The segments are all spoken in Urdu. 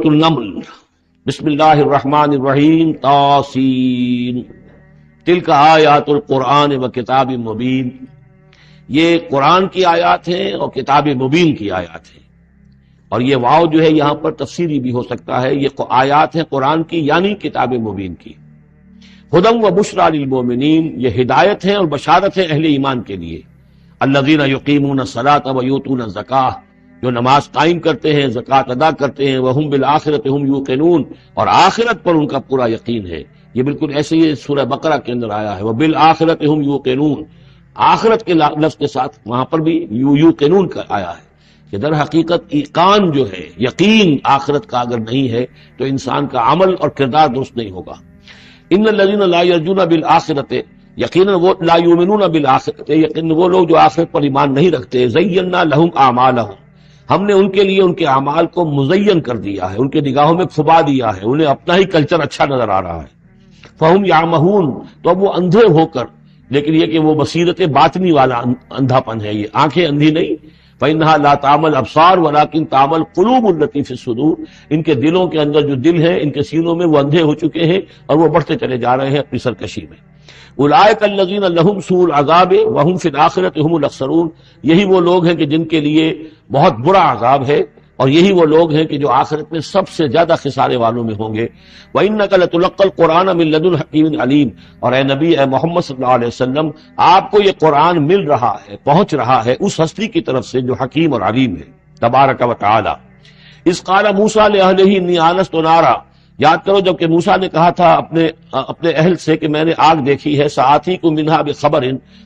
سورۃ النمل، بسم اللہ الرحمن الرحیم، طاسین تلک آیات القرآن و کتاب مبین، یہ قرآن کی آیات ہیں اور کتاب مبین کی آیات ہیں۔ اور یہ واو جو ہے یہاں پر تفسیری بھی ہو سکتا ہے، یہ آیات ہیں قرآن کی یعنی کتاب مبین کی۔ ہدی و بشریٰ للمؤمنین، یہ ہدایت ہے اور بشارت ہے اہل ایمان کے لیے۔ الذین یقیمون الصلاۃ و یؤتون الزکاۃ، جو نماز قائم کرتے ہیں، زکوٰۃ ادا کرتے ہیں، وہم بالآخرۃ ہم یوقنون، اور آخرت پر ان کا پورا یقین ہے۔ یہ بالکل ایسے ہی سورہ بقرہ کے اندر آیا ہے، وبالآخرۃ ہم یوقنون، آخرت کے لفظ کے ساتھ وہاں پر بھی یوقنون کا آیا ہے کہ در حقیقت ایقان جو ہے، یقین آخرت کا اگر نہیں ہے تو انسان کا عمل اور کردار درست نہیں ہوگا۔ ان الذین لا یرجون بالآخرۃ، یقیناً وہ لا یؤمنون بالآخرۃ، یقیناً وہ لوگ جو آخرت پر ایمان نہیں رکھتے، زینا لہم اعمالہم، ہم نے ان کے لیے ان کے اعمال کو مزین کر دیا ہے، ان کے نگاہوں میں پھبا دیا ہے، انہیں اپنا ہی کلچر اچھا نظر آ رہا ہے۔ فہم یعمہون، تو اب وہ اندھے ہو کر، لیکن یہ کہ وہ بصیرت باطنی والا اندھاپن ہے، یہ آنکھیں اندھی نہیں۔ فإنها لا تعمى الابصار ولكن تعمى القلوب التي في الصدور، ان کے دلوں کے اندر جو دل ہے، ان کے سینوں میں وہ اندھے ہو چکے ہیں اور وہ بڑھتے چلے جا رہے ہیں اپنی سرکشی میں۔ اولئک الذین لهم سوء العذاب وهم في الآخرۃ هم الاخسرون، یہی وہ لوگ ہیں کہ جن کے لیے بہت برا عذاب ہے، اور یہی وہ لوگ ہیں کہ جو آخرت میں سب سے زیادہ خسارے والوں میں ہوں گے۔ وَإِنَّكَ لَتُلَقَّى الْقُرْآنَ مِن لَدُنْ حَكِيمٍ عَلِيمٍ، اور اے نبی، اے محمد صلی اللہ علیہ وسلم، آپ کو یہ قرآن مل رہا ہے، پہنچ رہا ہے اس ہستی کی طرف سے جو حکیم اور علیم ہے، تبارک و تعالی۔ اذ قال موسیٰ لأہلہ انی آنست نارا، یاد کرو جب کہ موسیٰ نے کہا تھا اپنے اہل سے کہ میں نے آگ دیکھی ہے، سآتیکم منہا بخبر،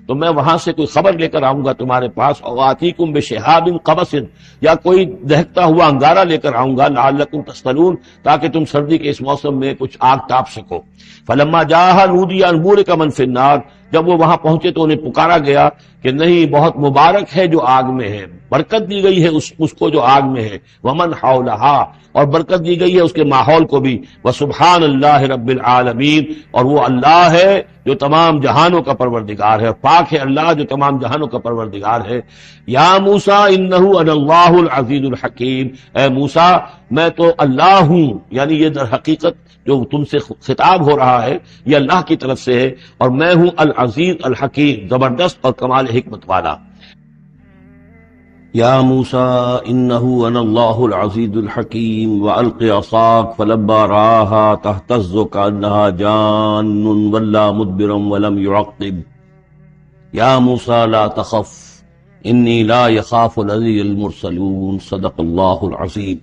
تو میں وہاں سے کوئی خبر لے کر آؤں گا تمہارے پاس، اور آتیکم بشہاب قبس، یا کوئی دہکتا ہوا انگارہ لے کر آؤں گا، لعلکم تصطلون، تاکہ تم سردی کے اس موسم میں کچھ آگ تاپ سکو۔ فلما جاءہا نودی ان بورک من فی النار، جب وہ وہاں پہنچے تو انہیں پکارا گیا کہ نہیں، بہت مبارک ہے جو آگ میں ہے، برکت دی گئی ہے اس کو جو آگ میں ہے، ومن حولہا، اور برکت دی گئی ہے اس کے ماحول کو بھی، وسبحان اللہ رب العالمین، اور وہ اللہ ہے جو تمام جہانوں کا پروردگار ہے، اور پاک ہے اللہ جو تمام جہانوں کا پروردگار ہے۔ یا موسیٰ انہ انا اللہ العزیز الحکیم، اے موسیٰ میں تو اللہ ہوں، یعنی یہ در حقیقت جو تم سے خطاب ہو رہا ہے یہ اللہ کی طرف سے ہے، اور میں ہوں العزیز الحکیم، زبردست اور کمال حکمت والا۔ یا موسیٰ انہ انا اللہ العزیز الحکیم وألق عصاک فلما رآہا تہتز کأنہا جان ولا مدبرا ولم يعقب یا موسیٰ لا تخف انی لا یخاف لدی المرسلون، صدق اللہ العظیم۔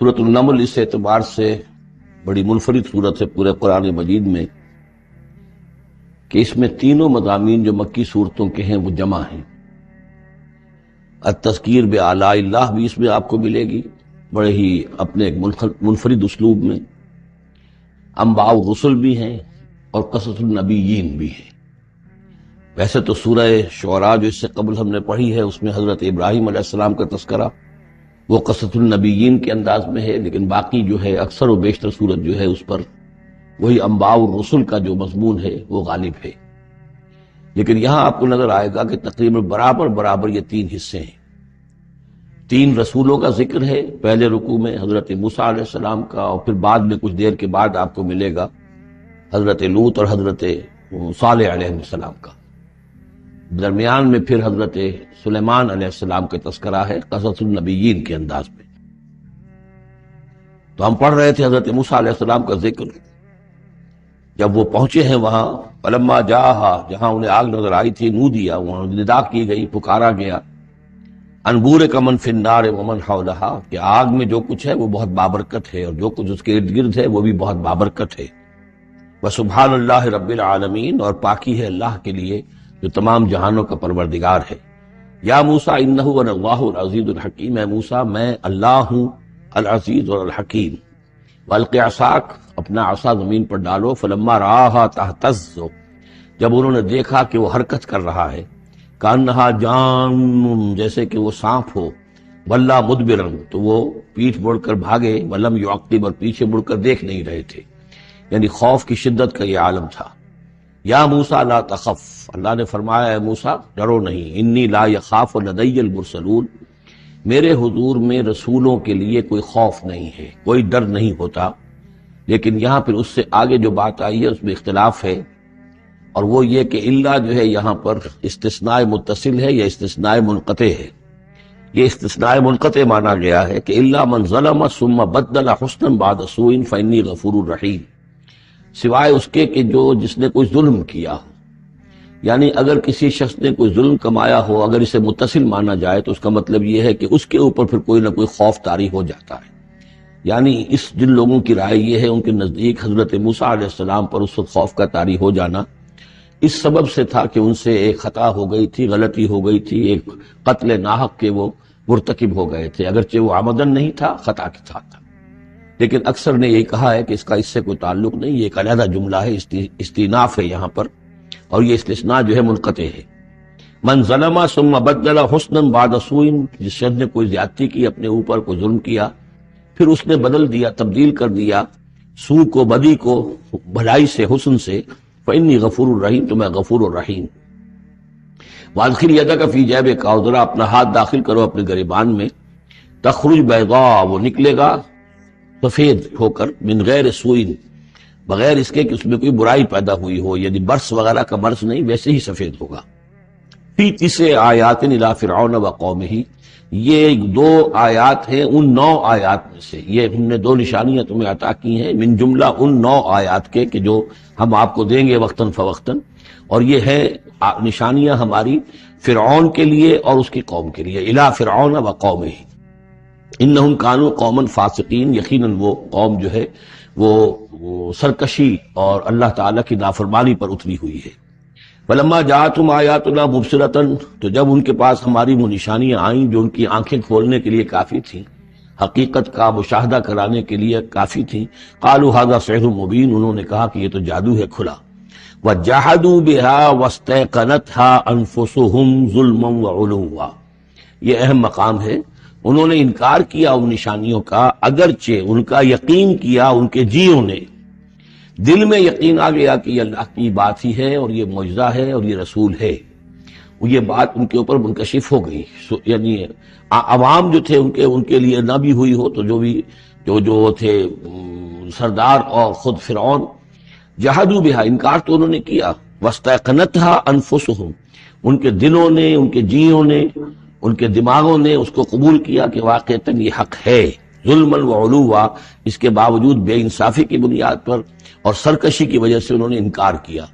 سورۃ النمل اس اعتبار سے بڑی منفرد صورت ہے پورے قرآن مجید میں کہ اس میں تینوں مضامین جو مکی صورتوں کے ہیں وہ جمع ہیں۔ التذکیر بآلاء اللہ بھی اس میں آپ کو ملے گی، بڑے ہی اپنے ایک منفرد اسلوب میں۔ انباء الرسل بھی ہیں اور قصص النبیین بھی ہیں۔ ویسے تو سورہ شعراء جو اس سے قبل ہم نے پڑھی ہے اس میں حضرت ابراہیم علیہ السلام کا تذکرہ وہ قصص النبیین کے انداز میں ہے، لیکن باقی جو ہے اکثر و بیشتر صورت جو ہے اس پر وہی انباء الرسل کا جو مضمون ہے وہ غالب ہے۔ لیکن یہاں آپ کو نظر آئے گا کہ تقریباً برابر یہ تین حصے ہیں۔ تین رسولوں کا ذکر ہے، پہلے رکوع میں حضرت موسیٰ علیہ السلام کا، اور پھر بعد میں کچھ دیر کے بعد آپ کو ملے گا حضرت لوط اور حضرت صالح علیہ السلام کا۔ درمیان میں پھر حضرت سلیمان علیہ السلام کا تذکرہ ہے قصص النبیین کے انداز میں۔ تو ہم پڑھ رہے تھے حضرت موسیٰ علیہ السلام کا ذکر، جب وہ پہنچے ہیں وہاں، فلما جاءہا، جہاں انہیں آگ نظر آئی تھی، نودیا، وہاں ندا کی گئی، پکارا گیا، ان بورک من فی النار ومن حولہا، کہ آگ میں جو کچھ ہے وہ بہت بابرکت ہے، اور جو کچھ اس کے ارد گرد ہے وہ بھی بہت بابرکت ہے۔ وسبحان اللہ رب العالمین، اور پاکی ہے اللہ کے لیے جو تمام جہانوں کا پروردگار ہے۔ یا موسیٰ انہ انا اللہ العزیز الحکیم، اے موسیٰ میں اللہ ہوں العزیز اور الحکیم۔ والق عصاک، اپنا عصا زمین پر ڈالو، فلما رآہا تہتز، جب انہوں نے دیکھا کہ وہ حرکت کر رہا ہے، کأنہا جان، جیسے کہ وہ سانپ ہو، ولا مدبرا، تو وہ پیٹھ مڑ کر بھاگے، ولم یعقب، اور پیچھے مڑ کر دیکھ نہیں رہے تھے، یعنی خوف کی شدت کا یہ عالم تھا۔ یا موسیٰ لا تخف، اللہ نے فرمایا اے موسیٰ ڈرو نہیں، انی لا یخاف لدی المرسلون، میرے حضور میں رسولوں کے لیے کوئی خوف نہیں ہے، کوئی ڈر نہیں ہوتا. لیکن یہاں پھر اس سے آگے جو بات آئی ہے اس میں اختلاف ہے، اور وہ یہ کہ اللہ جو ہے یہاں پر استثناء متصل ہے یا استثناء منقطع ہے. یہ استثناء منقطع مانا گیا ہے کہ الا من ظلم ثم بدل حسنا بعد سوء فانی غفور الرحیم، سوائے اس کے کہ جس نے کوئی ظلم کیا ہو. یعنی اگر کسی شخص نے کوئی ظلم کمایا ہو، اگر اسے متصل مانا جائے تو اس کا مطلب یہ ہے کہ اس کے اوپر پھر کوئی نہ کوئی خوف طاری ہو جاتا ہے. یعنی جن لوگوں کی رائے یہ ہے، ان کے نزدیک حضرت موسیٰ علیہ السلام پر اس وقت خوف کا طاری ہو جانا اس سبب سے تھا کہ ان سے ایک خطا ہو گئی تھی، غلطی ہو گئی تھی، ایک قتل ناحق کے وہ مرتکب ہو گئے تھے، اگرچہ وہ عمدن نہیں تھا، خطا کے تھا. لیکن اکثر نے یہ کہا ہے کہ اس کا اس سے کوئی تعلق نہیں، یہ ایک علیحدہ جملہ ہے، استیناف ہے یہاں پر، اور یہ استثناء جو ہے منقطع ہے. من ظلم ثم بدل حسنا بعد سوء، جس شخص نے کوئی زیادتی کی، اپنے اوپر کوئی ظلم کیا، پھر اس نے بدل دیا، تبدیل کر دیا سوء کو، بدی کو، بھلائی سے، حسن سے، فإنی غفور الرحیم، تو میں غفور الرحیم. وادخل یدک فی جیبک، اور ذرا اپنا ہاتھ داخل کرو اپنے گریبان میں، تخرج بیضاء، وہ نکلے گا سفید ہو کر، من غیر سوء، بغیر اس کے کہ اس میں کوئی برائی پیدا ہوئی ہو، یعنی برس وغیرہ کا برس نہیں، ویسے ہی سفید ہوگا. فی 9 آیات الی فرعون وقومہ، یہ 2 آیات ہیں ان 9 آیات میں سے. یہ ہم نے 2 نشانیاں تمہیں عطا کی ہیں من جملہ ان 9 آیات کے کہ جو ہم آپ کو دیں گے وقتاً فوقتاً، اور یہ ہے نشانیاں ہماری فرعون کے لیے اور اس کی قوم کے لیے. الی فرعون وقومہ انہم کانوا قوما فاسقین، یقیناً وہ قوم جو ہے وہ سرکشی اور اللہ تعالیٰ کی نافرمانی پر اتری ہوئی ہے. فلما جاءتهم آیاتنا مبصرۃ، تو جب ان کے پاس ہماری وہ نشانیاں آئیں جو ان کی آنکھیں کھولنے کے لیے کافی تھیں، حقیقت کا مشاہدہ کرانے کے لیے کافی تھیں، قالوا ھذا سحر مبین، انہوں نے کہا کہ یہ تو جادو ہے کھلا. وجحدوا بها واستيقنتها انفسهم ظلما وعلوا، یہ اہم مقام ہے. انہوں نے انکار کیا ان نشانیوں کا، اگرچہ ان کا یقین کیا ان کے جیوں نے، دل میں یقین آ گیا کہ یہ اللہ کی بات ہی ہے اور یہ معجزہ ہے اور یہ رسول ہے. یہ بات ان کے اوپر منکشف ہو گئی. یعنی عوام جو تھے ان کے لیے نہ بھی ہوئی ہو، تو جو تھے سردار اور خود فرعون، جہدوا بہا، انکار تو انہوں نے کیا، واستيقنتها انفسهم، ان کے دلوں نے، ان کے جیوں نے، ان کے دماغوں نے اس کو قبول کیا کہ واقعتاً یہ حق ہے. ظلما وعلوا، اس کے باوجود بے انصافی کی بنیاد پر اور سرکشی کی وجہ سے انہوں نے انکار کیا.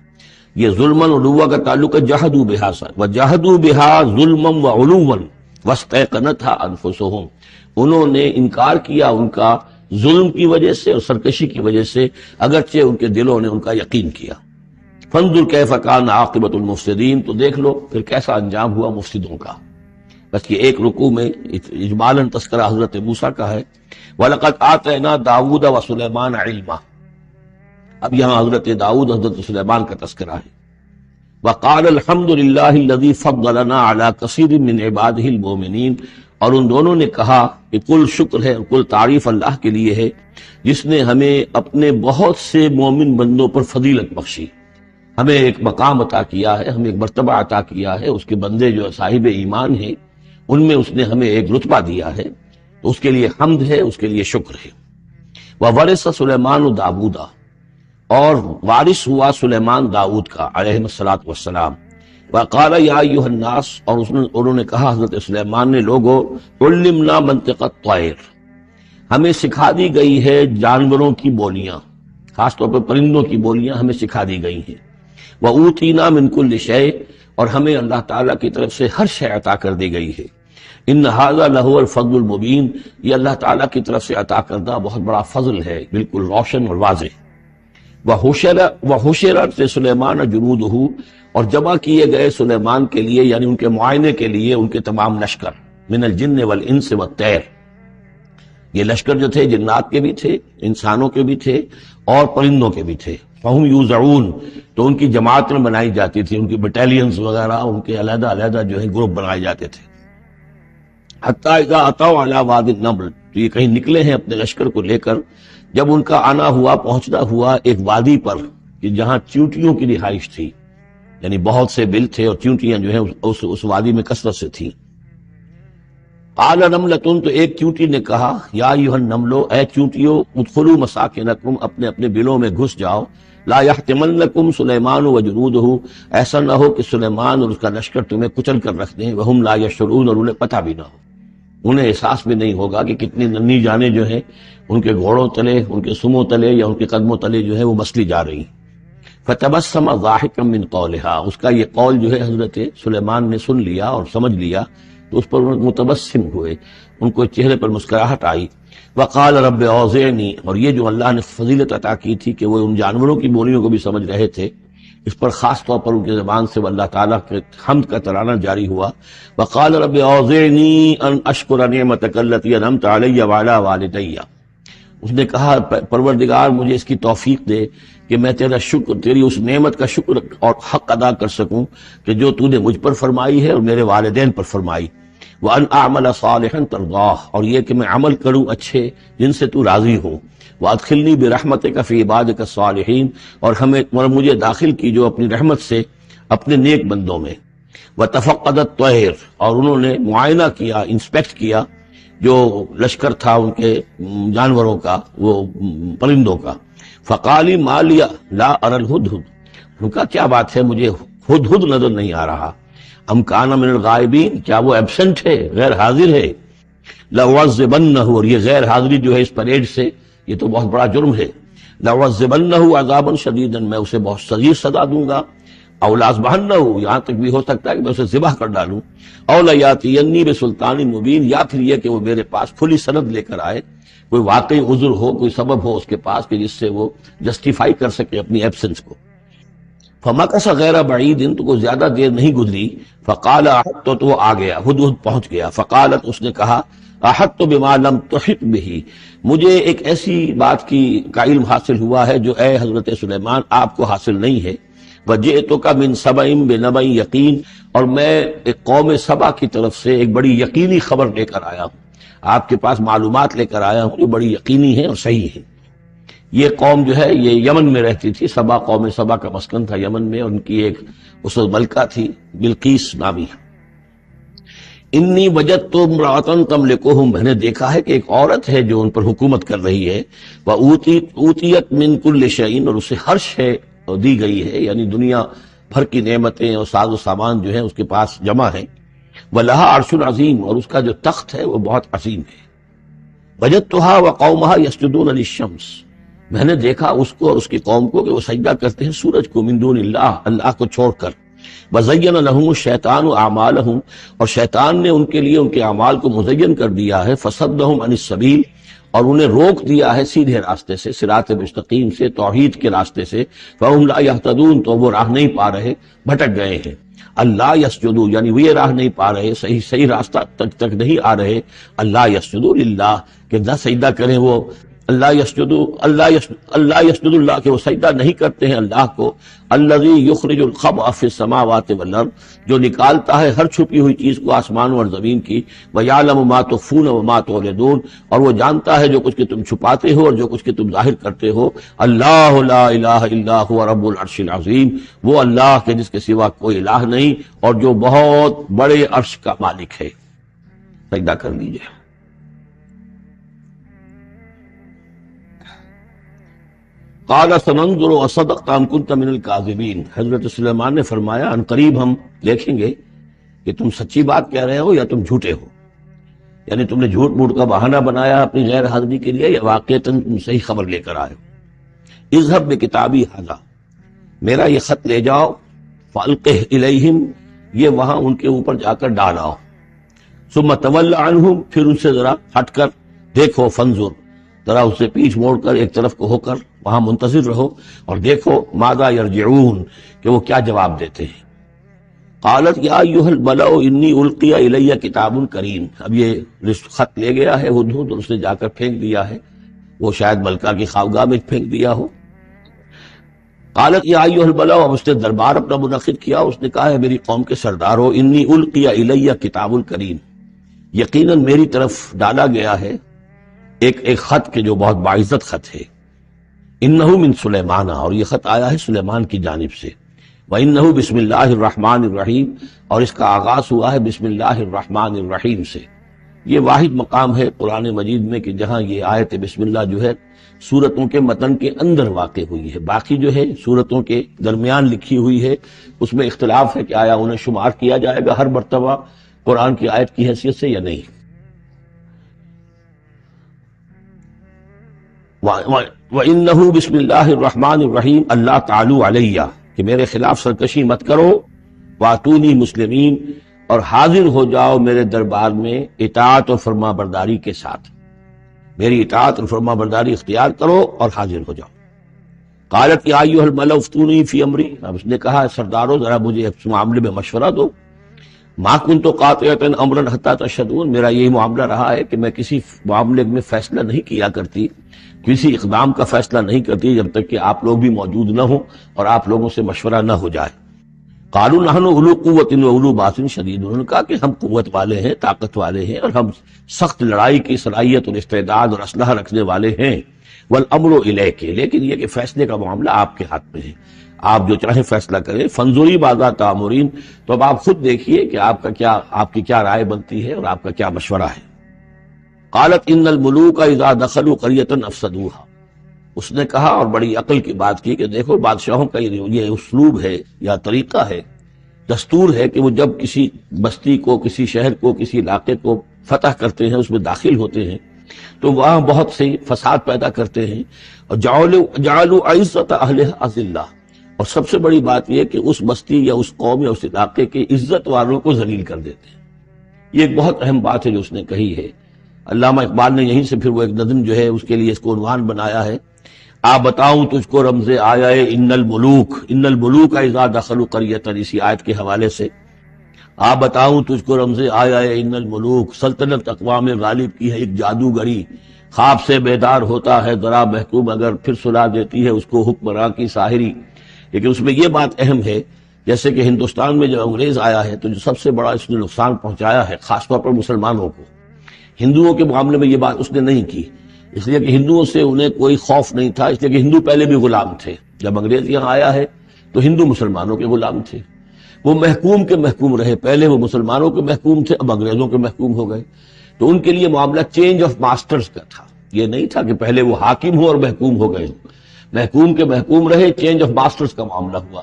یہ ظلما وعلوا کا تعلق ہے جحدوا بہا سے، وجحدوا بہا ظلما وعلوا واستيقنتها انفسهم، انہوں نے انکار کیا ان کا ظلم کی وجہ سے اور سرکشی کی وجہ سے، اگرچہ ان کے دلوں نے ان کا یقین کیا. فانظر کیف کان عاقبۃ المفسدین، تو دیکھ لو پھر کیسا انجام ہوا مفسدوں کا. بس یہ ایک رکوع میں اجمالاً تذکرہ حضرت موسیٰ کا ہے. وَلَقَدْ آتَيْنَا دَاوُودَ وَسُلَيْمَانَ عِلْمًا، اب یہاں حضرت داؤد، حضرت سلیمان کا تذکرہ ہے. وَقَالَ الْحَمْدُ لِلَّهِ الَّذِي فَضَّلَنَا عَلَى كَثِيرٍ مِّنْ عِبَادِهِ الْمُؤْمِنِينَ، اور ان دونوں نے کہا کہ کل شکر ہے، کل تعریف اللہ کے لیے ہے جس نے ہمیں اپنے بہت سے مومن بندوں پر فضیلت بخشی، ہمیں ایک مقام عطا کیا ہے، ہمیں ایک مرتبہ عطا کیا ہے. اس کے بندے جو صاحب ایمان ہیں ان میں اس نے ہمیں ایک رتبہ دیا ہے، تو اس کے لیے حمد ہے، اس کے لیے شکر ہے. وَوَرِثَ سُلَيْمَانُ دَاوُودَ، اور وارث ہوا سلیمان داؤد کا علیہ الصلوۃ والسلام. وَقَالَ يَا أَيُّهَا النَّاسُ، اور انہوں نے کہا حضرت سلیمان نے، لوگو، عُلِّمْنَا مَنطِقَ الطَّيْرِ، ہمیں سکھا دی گئی ہے جانوروں کی بولیاں، خاص طور پر پرندوں کی بولیاں ہمیں سکھا دی گئی ہیں. وَأُوتِينَا مِن كُلِّ شَيْءٍ، اور ہمیں اللہ تعالیٰ کی طرف سے ہر شے عطا کر دی گئی ہے. ان ھذا لہو الفضل المبین، یہ اللہ تعالیٰ کی طرف سے عطا کردہ بہت بڑا فضل ہے، بالکل روشن اور واضح. وحشرت سلیمان جنودہ، اور جمع کیے گئے سلیمان کے لیے، یعنی ان کے معائنے کے لیے، ان کے تمام لشکر، من الجن والانس والطیر، یہ لشکر جو تھے جنات کے بھی تھے، انسانوں کے بھی تھے اور پرندوں کے بھی تھے. فہم یوزعون، تو ان کی جماعتیں بنائی جاتی تھی، ان کی بٹالینز وغیرہ، ان کے علیحدہ علیحدہ جو ہے گروپ بنائے جاتے تھے. حتیٰ اذا اتوا علی وادی النمل، تو یہ کہیں نکلے ہیں اپنے لشکر کو لے کر، جب ان کا آنا ہوا، پہنچنا ہوا ایک وادی پر کہ جہاں چیونٹیوں کی رہائش تھی، یعنی بہت سے بل تھے اور چیونٹیاں جو ہیں اس وادی میں کثرت سے تھیں. قال نملۃ، تو ایک چونٹی نے کہا، یا ایھا النملو، اے چونٹیو، ادخلوا مساکنکم، اپنے اپنے بلوں میں گھس جاؤ، لا یحطمنکم سلیمان وجنودہ، ایسا نہ ہو کہ سلیمان اور اس کا لشکر تمہیں کچل کر رکھ دیں، وہم لا یشعرون، اور انہیں پتہ بھی نہ ہو، انہیں احساس بھی نہیں ہوگا کہ کتنی ننھی جانیں جو ہیں ان کے گھوڑوں تلے، ان کے سموں تلے یا ان کے قدموں تلے جو ہے وہ مسلی جا رہی ہیں۔ فتبسم ضاحکا من قولها، اس کا یہ قول جو ہے حضرت سلیمان نے سن لیا اور سمجھ لیا تو اس پر متبسم ہوئے، ان کو چہرے پر مسکراہٹ آئی۔ وقال رب اوزعنی، اور یہ جو اللہ نے فضیلت عطا کی تھی کہ وہ ان جانوروں کی بولیوں کو بھی سمجھ رہے تھے، اس پر خاص طور پر ان کی زبان سے اللہ تعالیٰ کے حمد کا ترانہ جاری ہوا۔ وقال رب اوزعنی ان اشکر نعمتک التی انعمت علی وعلی والدی، اس نے کہا پروردگار مجھے اس کی توفیق دے کہ میں تیرا شکر، تیری اس نعمت کا شکر اور حق ادا کر سکوں کہ جو تو نے مجھ پر فرمائی ہے اور میرے والدین پر فرمائی۔ وَأَنْ أَعْمَلَ صَالِحًا تَرْضَاهُ، اور یہ کہ میں عمل کروں اچھے جن سے تو راضی ہو۔ وَأَدْخِلْنِي بِرَحْمَتِكَ فِي عِبَادِكَ الصَّالِحِينَ، اور مجھے داخل کی جو اپنی رحمت سے اپنے نیک بندوں میں۔ وَتَفَقَّدَ الطَّيْرَ، اور انہوں نے معائنہ کیا، انسپیکٹ کیا جو لشکر تھا ان کے جانوروں کا، وہ پرندوں کا۔ فقالی ما لی لا اری الہدہد، ان کا کیا بات ہے مجھے ہدہد نظر نہیں آ رہا۔ ام کان من الغائبین، کیا وہ ایبسنٹ ہے، غیر حاضر ہے۔ لأعذبنہ، اور یہ غیر حاضری جو ہے اس پریڈ سے یہ تو بہت بڑا جرم ہے۔ لأعذبنہ عذابا شدیدا، میں اسے بہت شدید سزا دوں گا۔ او لأذبحنہ، یہاں تک بھی ہو سکتا ہے کہ میں اسے ذبح کر ڈالوں۔ او لیاتینی بسلطان مبین، یا پھر یہ کہ وہ میرے پاس کھلی سند لے کر آئے، کوئی واقعی عذر ہو، کوئی سبب ہو اس کے پاس کہ جس سے وہ جسٹیفائی کر سکے اپنی ایبسنس کو۔ فمکث غیر بعید، تو کوئی زیادہ دیر نہیں گزری۔ فقال احطت، تو وہ آ گیا، ہدہد پہنچ گیا۔ فقالت، اس نے کہا، احطت بما لم تحط به، مجھے ایک ایسی بات کا علم حاصل ہوا ہے جو اے حضرت سلیمان آپ کو حاصل نہیں ہے۔ وجئتک من سبأ بنبأ یقین، اور میں ایک قوم سبا کی طرف سے ایک بڑی یقینی خبر لے کر آیا ہوں، آپ کے پاس معلومات لے کر آیا ہوں جو بڑی یقینی ہے اور صحیح ہے۔ یہ قوم جو ہے یہ یمن میں رہتی تھی، سبا، قوم سبا کا مسکن تھا یمن میں، ان کی ایک اس وقت ملکہ تھی بلقیس نامی۔ انی وجدت امرأۃ تملکہم، میں نے دیکھا ہے کہ ایک عورت ہے جو ان پر حکومت کر رہی ہے۔ وأوتیت من کل شیء، اور اسے ہر شے دی گئی ہے، یعنی دنیا بھر کی نعمتیں اور ساز و سامان جو ہیں اس کے پاس جمع ہیں۔ وَلَهَا عَرْشٌ عَظِيمٌ، اور اس کا جو تخت ہے وہ بہت عظیم ہے۔ وَجَدتُّهَا وَقَوْمَهَا يَسْجُدُونَ لِلشَّمْسِ، میں نے دیکھا اس کو اور اس کی قوم کو کہ وہ سجدہ کرتے ہیں سورج کو، من دون اللہ کو چھوڑ کر۔ وَزَيَّنَ لَهُمُ الشَّيْطَانُ أَعْمَالَهُمْ، اور شیطان نے ان کے لیے ان کے اعمال کو مزین کر دیا ہے۔ فَصَدَّهُمْ عَنِ السَّبِيلِ، اور انہیں روک دیا ہے سیدھے راستے سے، صراط مستقیم سے، توحید کے راستے سے۔ فَهُمْ لَا يَهْتَدُونَ، تو وہ راہ نہیں پا رہے، بھٹک گئے ہیں۔ اللہ یسجدو، یعنی وہ یہ راہ نہیں پا رہے، صحیح راستہ تک نہیں آ رہے۔ اللہ یسجدو للہ، کہ نہ سجدہ کریں وہ، اللہ یسجدو اللہ کہ وہ سجدہ نہیں کرتے ہیں اللہ کو۔ الذی یخرج الخبء فی السماوات والارض، جو نکالتا ہے ہر چھپی ہوئی چیز کو آسمانوں اور زمین کی۔ ویعلم ما تخفون وما تعلنون، اور وہ جانتا ہے جو کچھ کہ تم چھپاتے ہو اور جو کچھ کہ تم ظاہر کرتے ہو۔ اللہ لا الہ الا هو رب العرش العظیم، وہ اللہ کے جس کے سوا کوئی الہ نہیں اور جو بہت بڑے عرش کا مالک ہے۔ سجدہ کر لیجئے۔ قال سننظر اصدقت ام كنت من الكاذبین، حضرت سلیمان نے فرمایا ان قریب ہم دیکھیں گے کہ تم سچی بات کہہ رہے ہو یا تم جھوٹے ہو، یعنی تم نے جھوٹ موٹ کا بہانہ بنایا اپنی غیر حاضری کے لیے یا واقعتاً تم صحیح خبر لے کر آئے ہو۔ اذهب بکتابی ھذا، میرا یہ خط لے جاؤ، فالقہ الیہم، یہ وہاں ان کے اوپر جا کر ڈالاؤ۔ ثم تول عنہم، پھر ان سے ذرا ہٹ کر دیکھو، فانظر، ذرا اس سے پیچھ موڑ کر ایک طرف کو ہو کر وہاں منتظر رہو اور دیکھو ماذا یرجعون، کہ وہ کیا جواب دیتے ہیں۔ قالت یا ایھا الملأ انی القی الی کتاب کریم، اب یہ خط لے گیا ہے ہدہد اور اس نے جا کر پھینک دیا ہے، وہ شاید ملکہ کی خوابگاہ میں پھینک دیا ہو۔ قالت یا ایھا الملأ، اب اس نے دربار اپنا منعقد کیا، اس نے کہا ہے میری قوم کے سردارو، انی القی الی کتاب کریم، یقیناً میری طرف ڈالا گیا ہے ایک خط کے جو بہت باعزت خط ہے۔ انہو من سلیمان، اور یہ خط آیا ہے سلیمان کی جانب سے۔ وانہو بسم اللہ الرحمن الرحیم، اور اس کا آغاز ہوا ہے بسم اللہ الرحمن الرحیم سے۔ یہ واحد مقام ہے قرآن مجید میں کہ جہاں یہ آیت بسم اللہ جو ہے سورتوں کے متن کے اندر واقع ہوئی ہے، باقی جو ہے سورتوں کے درمیان لکھی ہوئی ہے، اس میں اختلاف ہے کہ آیا انہیں شمار کیا جائے گا ہر مرتبہ قرآن کی آیت کی حیثیت سے یا نہیں۔ وَإِنَّهُ بسم اللہ الرحمن الرحیم اللہ تعالی علیہ، کہ میرے خلاف سرکشی مت کرو، وَأْتُونِي مسلمین، اور حاضر ہو جاؤ میرے دربار میں اطاعت اور فرما برداری کے ساتھ، میری اطاعت اور فرما برداری اختیار کرو اور حاضر ہو جاؤ۔ قالت یا ایھا الملأ افتونی فی امری، اب اس نے کہا سردارو ذرا مجھے اس معاملے میں مشورہ دو۔ ما کنت قاطعۃ امرا حتی تشہدون، میرا یہی معاملہ رہا ہے کہ میں کسی معاملے میں فیصلہ نہیں کیا کرتی، کسی اقدام کا فیصلہ نہیں کرتی جب تک کہ آپ لوگ بھی موجود نہ ہوں اور آپ لوگوں سے مشورہ نہ ہو جائے۔ قالوا نحن اولو قوت و اولو باس شدید، انہوں نے کہا کہ ہم قوت والے ہیں، طاقت والے ہیں، اور ہم سخت لڑائی کی صلاحیت اور استعداد اور اسلحہ رکھنے والے ہیں۔ والامر الیک، لیکن یہ کہ فیصلے کا معاملہ آپ کے ہاتھ میں ہے، آپ جو چاہیں فیصلہ کریں۔ فانظری ماذا تأمرین، تو اب آپ خود دیکھیے کہ آپ کی کیا رائے بنتی ہے اور آپ کا کیا مشورہ ہے۔ قالت ان الملوک اذا دخلوا قریۃ افسدوها، اس نے کہا اور بڑی عقل کی بات کی کہ دیکھو بادشاہوں کا یہ اسلوب ہے یا طریقہ ہے، دستور ہے کہ وہ جب کسی بستی کو، کسی شہر کو، کسی علاقے کو فتح کرتے ہیں، اس میں داخل ہوتے ہیں تو وہاں بہت سے فساد پیدا کرتے ہیں، اور جعلوا عزت اہلها اذلہ، اور سب سے بڑی بات یہ کہ اس بستی یا اس قوم یا اس علاقے کے عزت والوں کو ذلیل کر دیتے ہیں۔ یہ ایک بہت اہم بات ہے جو اس نے کہی ہے۔ علامہ اقبال نے یہیں سے پھر وہ ایک نظم جو ہے اس کے لیے اس کو عنوان بنایا ہے، آ بتاؤں تجھ کو رمز آیا ہے ان الملوک اذا دخلوا قریۃ، اسی آیت کے حوالے سے آ بتاؤں تجھ کو رمز آیا ہے ان الملوک، سلطنت اقوام غالب کی ہے ایک جادوگری، خواب سے بیدار ہوتا ہے ذرا محکوم اگر پھر سلا دیتی ہے اس کو حکمراں کی ساحری۔ لیکن اس میں یہ بات اہم ہے، جیسے کہ ہندوستان میں جب انگریز آیا ہے تو جو سب سے بڑا اس نے نقصان پہنچایا ہے خاص طور پر مسلمانوں کو، ہندوؤں کے معاملے میں یہ بات اس نے نہیں کی، اس لیے کہ ہندوؤں سے انہیں کوئی خوف نہیں تھا، اس لیے کہ ہندو پہلے بھی غلام تھے۔ جب انگریز یہاں آیا ہے تو ہندو مسلمانوں کے غلام تھے، وہ محکوم کے محکوم رہے، پہلے وہ مسلمانوں کے محکوم تھے، اب انگریزوں کے محکوم ہو گئے۔ تو ان کے لیے معاملہ چینج آف ماسٹرز کا تھا، یہ نہیں تھا کہ پہلے وہ حاکم ہو اور محکوم ہو گئے، محکوم کے محکوم رہے، چینج آف ماسٹرز کا معاملہ ہوا۔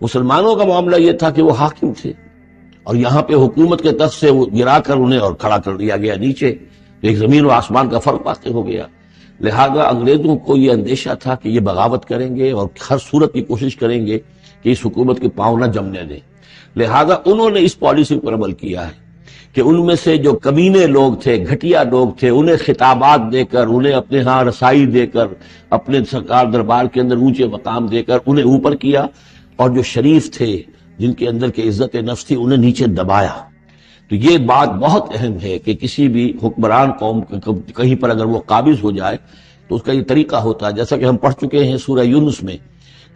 مسلمانوں کا معاملہ یہ تھا کہ وہ حاکم تھے، اور یہاں پہ حکومت کے تخت سے وہ گرا کر انہیں اور کھڑا کر دیا گیا نیچے، ایک زمین و آسمان کا فرق واقع ہو گیا۔ لہذا انگریزوں کو یہ اندیشہ تھا کہ یہ بغاوت کریں گے اور ہر صورت کی کوشش کریں گے کہ اس حکومت کے پاؤں نہ جمنے دیں، لہذا انہوں نے اس پالیسی پر عمل کیا ہے کہ ان میں سے جو کمینے لوگ تھے، گھٹیا لوگ تھے، انہیں خطابات دے کر، انہیں اپنے ہاں رسائی دے کر، اپنے سرکار دربار کے اندر اونچے مقام دے کر انہیں اوپر کیا، اور جو شریف تھے جن کے اندر کے عزت نفس تھی انہیں نیچے دبایا۔ تو یہ بات بہت اہم ہے کہ کسی بھی حکمران قوم کہیں پر اگر وہ قابض ہو جائے تو اس کا یہ طریقہ ہوتا ہے، جیسا کہ ہم پڑھ چکے ہیں سورہ یونس میں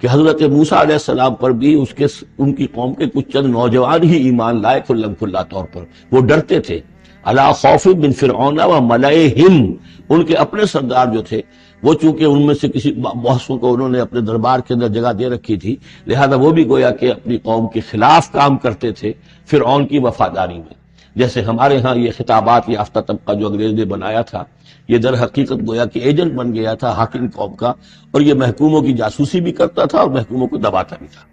کہ حضرت موسیٰ علیہ السلام پر بھی ان کی قوم کے کچھ چند نوجوان ہی ایمان لائے کھلم کھلا طور پر، وہ ڈرتے تھے۔ الا خوف من فرعون و ملئہم، ان کے اپنے سردار جو تھے وہ چونکہ ان میں سے کسی بحثوں کو انہوں نے اپنے دربار کے اندر جگہ دے رکھی تھی، لہذا وہ بھی گویا کہ اپنی قوم کے خلاف کام کرتے تھے فرعون کی وفاداری میں۔ جیسے ہمارے ہاں یہ خطابات یافتہ طبقہ جو انگریز نے بنایا تھا، یہ در حقیقت گویا کہ ایجنٹ بن گیا تھا حاکم قوم کا، اور یہ محکوموں کی جاسوسی بھی کرتا تھا اور محکوموں کو دباتا بھی تھا۔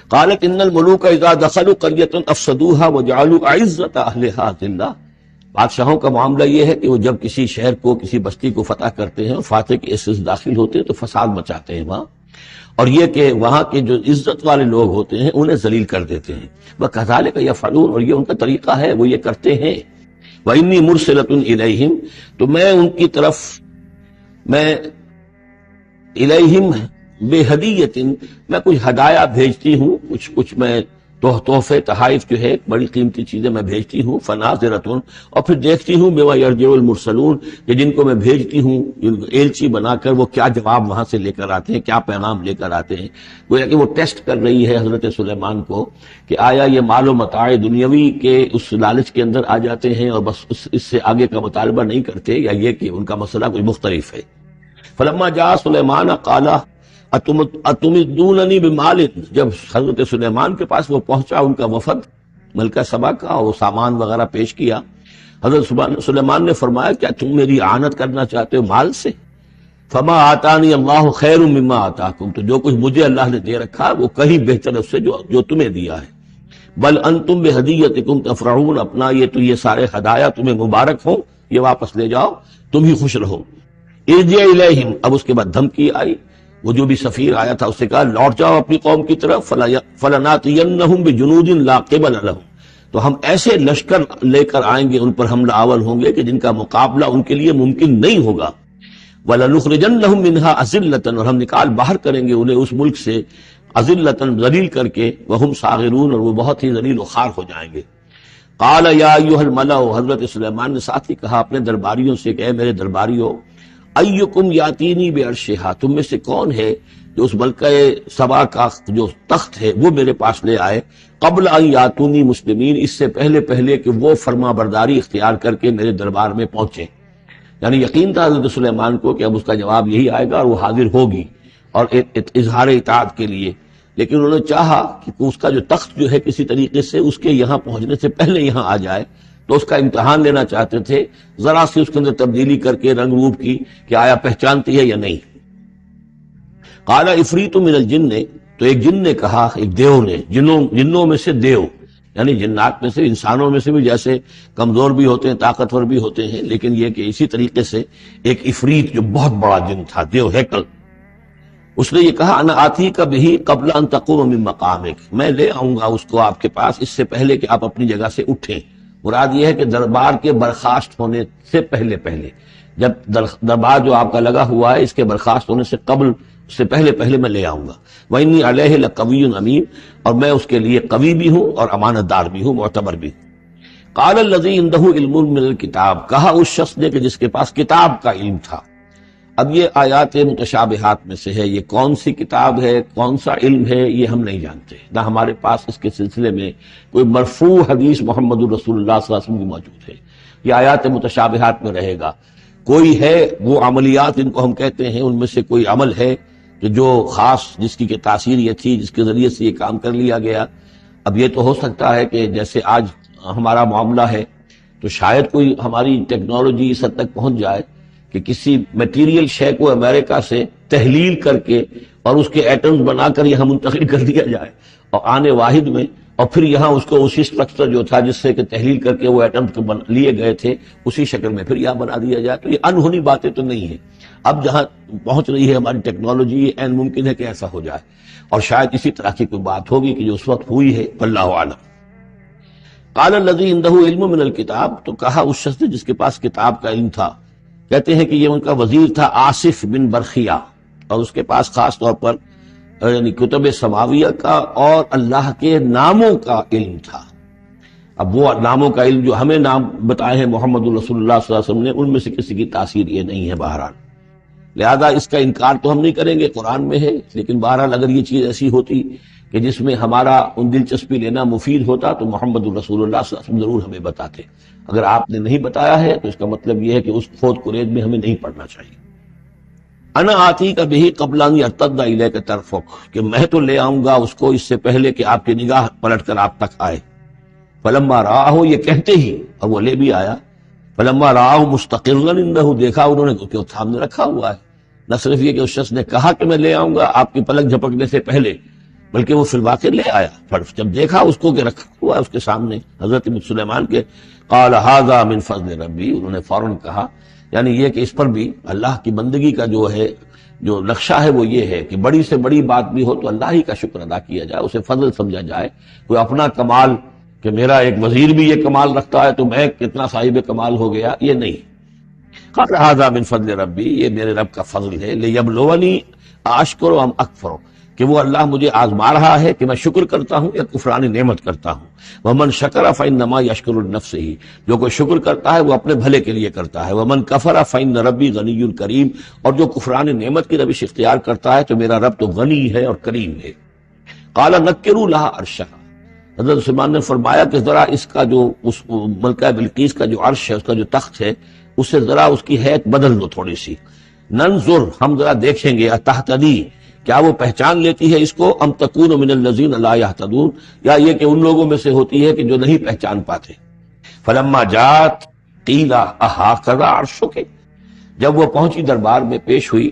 قالت ان الملوک اذا دخلوا قریۃ افسدوها وجعلوا عزت اہلها ذلہ، بادشاہوں کا معاملہ یہ ہے کہ وہ جب کسی شہر کو، کسی بستی کو فتح کرتے ہیں اور فاتح کے حصے سے داخل ہوتے ہیں تو فساد مچاتے ہیں وہاں، اور یہ کہ وہاں کے جو عزت والے لوگ ہوتے ہیں انہیں ذلیل کر دیتے ہیں۔ وَكَذَلِكَ يَفْعَلُونَ، اور یہ ان کا طریقہ ہے، وہ یہ کرتے ہیں۔ وَإِنِّي مُرْسِلَةٌ إِلَيْهِمْ، تو میں ان کی طرف، میں إِلَيْهِمْ بِهَدِيَّةٍ، میں کچھ ہدایہ بھیجتی ہوں، کچھ میں تحفے تحائف جو ہے بڑی قیمتی چیزیں میں بھیجتی ہوں۔ فناظرۃ، اور پھر دیکھتی ہوں بما یرجع المرسلون، کہ جن کو میں بھیجتی ہوں ایلچی بنا کر وہ کیا جواب وہاں سے لے کر آتے ہیں، کیا پیغام لے کر آتے ہیں۔ گویا کہ وہ ٹیسٹ کر رہی ہے حضرت سلیمان کو کہ آیا یہ مال و متاع دنیاوی کے اس لالچ کے اندر آ جاتے ہیں اور بس اس سے آگے کا مطالبہ نہیں کرتے، یا یہ کہ ان کا مسئلہ کوئی مختلف ہے۔ فلما جاء سلیمان قال اتمدوننی بمال، جب حضرت سلیمان کے پاس وہ پہنچا ان کا وفد ملکہ سبا کا، اور وہ سامان وغیرہ پیش کیا، حضرت سلیمان نے فرمایا کیا تم میری اعانت کرنا چاہتے ہو مال سے؟ فما آتانی اللہ خیر مما آتاکم، تو جو کچھ مجھے اللہ نے دے رکھا وہ کہیں بہتر ہے اس سے جو تمہیں دیا ہے۔ بل انتم بہدیتکم تفرحون، اپنا یہ سارے ہدایہ تمہیں مبارک ہوں، یہ واپس لے جاؤ، تم ہی خوش رہو۔ ارجع الیہم، اب اس کے بعد دھمکی آئی، وہ جو بھی سفیر آیا تھا اس سے کہا لوٹ جاؤ اپنی قوم کی طرف، فلناتینہم بجنود لا قبل لہم، تو ہم ایسے لشکر لے کر آئیں گے ان پر حملہ آور ہوں گے کہ جن کا مقابلہ ان کے لیے ممکن نہیں ہوگا۔ وَلَنُخْرِجَنَّهُم مِّنْهَا أَذِلَّةً، اور ہم نکال باہر کریں گے انہیں اس ملک سے أَذِلَّةً، ذلیل کر کے، وَهُمْ صَاغِرُونَ، اور وہ بہت ہی ذلیل و خوار ہو جائیں گے۔ قَالَ يَا أَيُّهَا الْمَلَأُ، حضرت سلیمان نے ساتھ ہی کہا اپنے درباریوں سے کہ اے میرے درباریوں، أَيُّكُمْ يَأْتِينِي بِعَرْشِهَا، تم میں سے کون ہے جو اس ملکہ سبا کا جو تخت ہے وہ میرے پاس لے آئے، قبل ان یاتونی مسلمین، اس سے پہلے کہ وہ فرما برداری اختیار کر کے میرے دربار میں پہنچے۔ یعنی یقین تھا حضرت سلیمان کو کہ اب اس کا جواب یہی آئے گا اور وہ حاضر ہوگی اور اظہار اطاعت کے لیے، لیکن انہوں نے چاہا کہ اس کا جو تخت جو ہے کسی طریقے سے اس کے یہاں پہنچنے سے پہلے یہاں آ جائے، تو اس کا امتحان لینا چاہتے تھے، ذرا سی اس کے اندر تبدیلی کر کے رنگ روپ کی کہ آیا پہچانتی ہے یا نہیں۔ قال عفریت من الجن، تو ایک جن نے کہا، ایک دیو نے، جنوں میں سے دیو، یعنی جنات میں سے، انسانوں میں سے بھی جیسے کمزور بھی ہوتے ہیں طاقتور بھی ہوتے ہیں، لیکن یہ کہ اسی طریقے سے ایک عفریت جو بہت بڑا جن تھا، دیو ہیکل، اس نے یہ کہا انا آتی کا بھی قبل ان تقوم من مقامک، میں لے آؤں گا اس کو آپ کے پاس اس سے پہلے کہ آپ اپنی جگہ سے اٹھیں۔ مراد یہ ہے کہ دربار کے برخاست ہونے سے پہلے جب دربار جو آپ کا لگا ہوا ہے اس کے برخاست ہونے سے قبل، اس سے پہلے میں لے آؤں گا۔ وَإِنِّي عَلَيْهِ لَقَوِيٌّ أَمِينٌ، اور میں اس کے لیے قوی بھی ہوں اور امانت دار بھی ہوں، معتبر بھی ہوں۔ قَالَ الَّذِي عِندَهُ عِلْمٌ مِّنَ الْكِتَابِ، کہا اس شخص نے کہ جس کے پاس کتاب کا علم تھا۔ اب یہ آیات متشابہات میں سے ہے، یہ کون سی کتاب ہے، کون سا علم ہے، یہ ہم نہیں جانتے، نہ ہمارے پاس اس کے سلسلے میں کوئی مرفوع حدیث محمد الرسول اللہ صلی اللہ علیہ وسلم کی موجود ہے۔ یہ آیات متشابہات میں رہے گا۔ کوئی ہے وہ عملیات ان کو ہم کہتے ہیں، ان میں سے کوئی عمل ہے کہ جو خاص جس کی کہ تاثیر یہ تھی، جس کے ذریعے سے یہ کام کر لیا گیا۔ اب یہ تو ہو سکتا ہے کہ جیسے آج ہمارا معاملہ ہے تو شاید کوئی ہماری ٹیکنالوجی اس حد تک پہنچ جائے کہ کسی میٹیریل شے کو امریکہ سے تحلیل کر کے اور اس کے ایٹمز بنا کر یہاں منتقل کر دیا جائے، اور آنے واحد میں، اور پھر یہاں اس کو اسی سٹرکچر جو تھا جس سے کہ تحلیل کر کے وہ ایٹمز لیے گئے تھے اسی شکل میں پھر یہاں بنا دیا جائے۔ تو یہ انہونی باتیں تو نہیں ہیں، اب جہاں پہنچ رہی ہے ہماری ٹیکنالوجی، یہ عین ممکن ہے کہ ایسا ہو جائے، اور شاید اسی طرح کی کوئی بات ہوگی کہ جو اس وقت ہوئی ہے، واللہ اعلم۔ قال الذی عنده علم من الکتاب، تو کہا اس شخص نے جس کے پاس کتاب کا علم تھا، کہتے ہیں کہ یہ ان کا وزیر تھا آصف بن برخیہ، اور اس کے پاس خاص طور پر یعنی کتب سماویہ کا اور اللہ کے ناموں کا علم تھا۔ اب وہ ناموں کا علم جو ہمیں نام بتائے ہیں محمد الرسول اللہ صلی اللہ علیہ وسلم نے، ان میں سے کسی کی تاثیر یہ نہیں ہے بہرحال، لہذا اس کا انکار تو ہم نہیں کریں گے، قرآن میں ہے، لیکن بہرحال اگر یہ چیز ایسی ہوتی کہ جس میں ہمارا ان دلچسپی لینا مفید ہوتا تو محمد الرسول اللہ صلی اللہ علیہ وسلم ضرور ہمیں بتاتے۔ اگر آپ نے نہیں بتایا ہے تو اس کا مطلب یہ ہے کہ اس کھود کرید میں ہمیں نہیں پڑھنا چاہیے۔ انا آتی کا بھی قبل ان یرتد الیک طرفک، کہ میں تو لے آؤں گا اس کو اس سے پہلے کہ آپ کی نگاہ پلٹ کر آپ تک آئے۔ فلما رآہ، یہ کہتے ہی، اور وہ لے بھی آیا، فلما رآہ مستقرا عنده، دیکھا انہوں نے کہ سامنے رکھا ہوا ہے۔ نہ صرف یہ کہ اس شخص نے کہا کہ میں لے آؤں گا آپ کی پلک جھپکنے سے پہلے، بلکہ وہ فی الواقع لے آیا۔ پھر جب دیکھا اس کو کہ رکھا ہوا ہے اس کے سامنے حضرت سلیمان کے، قال ھذا من فضل ربی، انہوں نے فوراً کہا، یعنی یہ کہ اس پر بھی اللہ کی بندگی کا جو ہے جو نقشہ ہے وہ یہ ہے کہ بڑی سے بڑی بات بھی ہو تو اللہ ہی کا شکر ادا کیا جائے، اسے فضل سمجھا جائے۔ کوئی اپنا کمال کہ میرا ایک وزیر بھی یہ کمال رکھتا ہے تو میں کتنا صاحب کمال ہو گیا، یہ نہیں۔ قال ھذا من فضل ربی، یہ میرے رب کا فضل ہے، لیبلونی اشکر ام اکفر، کہ وہ اللہ مجھے آزما رہا ہے کہ میں شکر کرتا ہوں یا کفران نعمت کرتا ہوں۔ ومن شکر فانما یشکر لنفسہ، جو کوئی شکر کرتا ہے وہ اپنے بھلے کے لیے کرتا ہے۔ ومن کفر فان ربی غنی کریم، اور جو کفران نعمت کی روش اختیار کرتا ہے تو میرا رب تو غنی ہے اور کریم ہے۔ قال نکروا لها عرشها، حضرت سلیمان نے فرمایا کہ ذرا اس کا جو اس ملکہ بلقیس کا جو عرش ہے، اس کا جو تخت ہے، اسے ذرا اس کی حیت بدل دو تھوڑی سی۔ ننظر، ہم ذرا دیکھیں گے، اتہتدی، کیا وہ پہچان لیتی ہے اس کو، ام تکون من الذین لا یہتدون، یا یہ کہ ان لوگوں میں سے ہوتی ہے کہ جو نہیں پہچان پاتے۔ فلما جات، قیل اہٰذا عرشک، جب وہ پہنچی دربار میں پیش ہوئی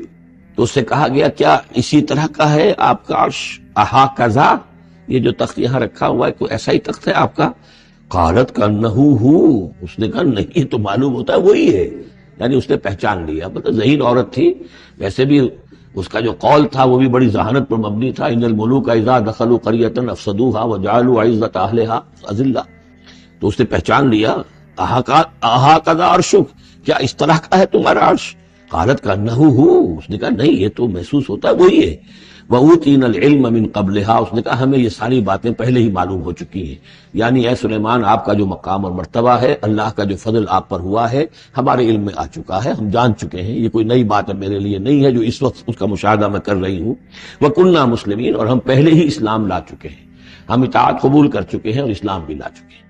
تو اس سے کہا گیا کیا اسی طرح کا ہے آپ کا عرش؟ اہٰذا، یہ جو تخت یہاں رکھا ہوا ہے کوئی ایسا ہی تخت ہے آپ کا؟ قالت کأنہ ہو، اس نے کہا نہیں، یہ تو معلوم ہوتا ہے وہی ہے، یعنی اس نے پہچان لیا، مطلب ذہین عورت تھی، ویسے بھی اس کا جو قول تھا وہ بھی بڑی ذہانت پر مبنی تھا، ان الملوک اذا دخلوا قریۃ افسدوها وجعلوا عزۃ اہلها اذلہ، تو اس نے پہچان لیا۔ اہٰذا عرشک، کیا اس طرح کا ہے تمہارا عرش؟ قالت کأنہ ہو، اس نے کہا نہیں، یہ تو محسوس ہوتا ہے وہی ہے۔ وَأُوتِينَا الْعِلْمَ مِنْ قَبْلِهَا، اس نے کہا ہمیں یہ ساری باتیں پہلے ہی معلوم ہو چکی ہیں، یعنی اے سلیمان آپ کا جو مقام اور مرتبہ ہے، اللہ کا جو فضل آپ پر ہوا ہے ہمارے علم میں آ چکا ہے، ہم جان چکے ہیں، یہ کوئی نئی بات ہے میرے لیے نہیں ہے جو اس وقت اس کا مشاہدہ میں کر رہی ہوں۔ وَكُنَّا مُسْلِمِينَ، اور ہم پہلے ہی اسلام لا چکے ہیں، ہم اطاعت قبول کر چکے ہیں اور اسلام بھی لا چکے ہیں۔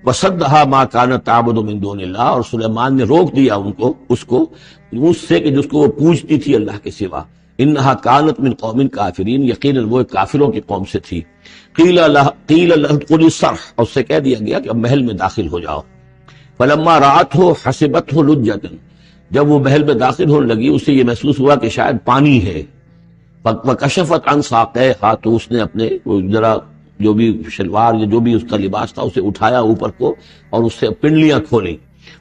وَصَدَّهَا مَا كَانَتْ تَعْبُدُ مِن دُونِ اللَّهِ، اور سلیمان نے روک دیا اس کو اس سے کہ جس کو وہ پوجتی تھی اللہ کے سوا۔ انہا کانت من قوم کافرین، یقیناً وہ ایک کافروں کی قوم سے تھی۔ قیل لها ادخلی الصرح، اور اس سے کہہ دیا گیا کہ اب محل میں داخل ہو جاؤ۔ فلما رأته حسبته لجة، جب وہ محل میں داخل ہونے لگی اسے یہ محسوس ہوا کہ شاید پانی ہے۔ وکشفت عن ساقیہا، تو اس نے اپنے ذرا جو بھی شلوار یا جو بھی اس کا لباس تھا اسے اٹھایا اوپر کو اور اس سے پنڈلیاں کھولیں۔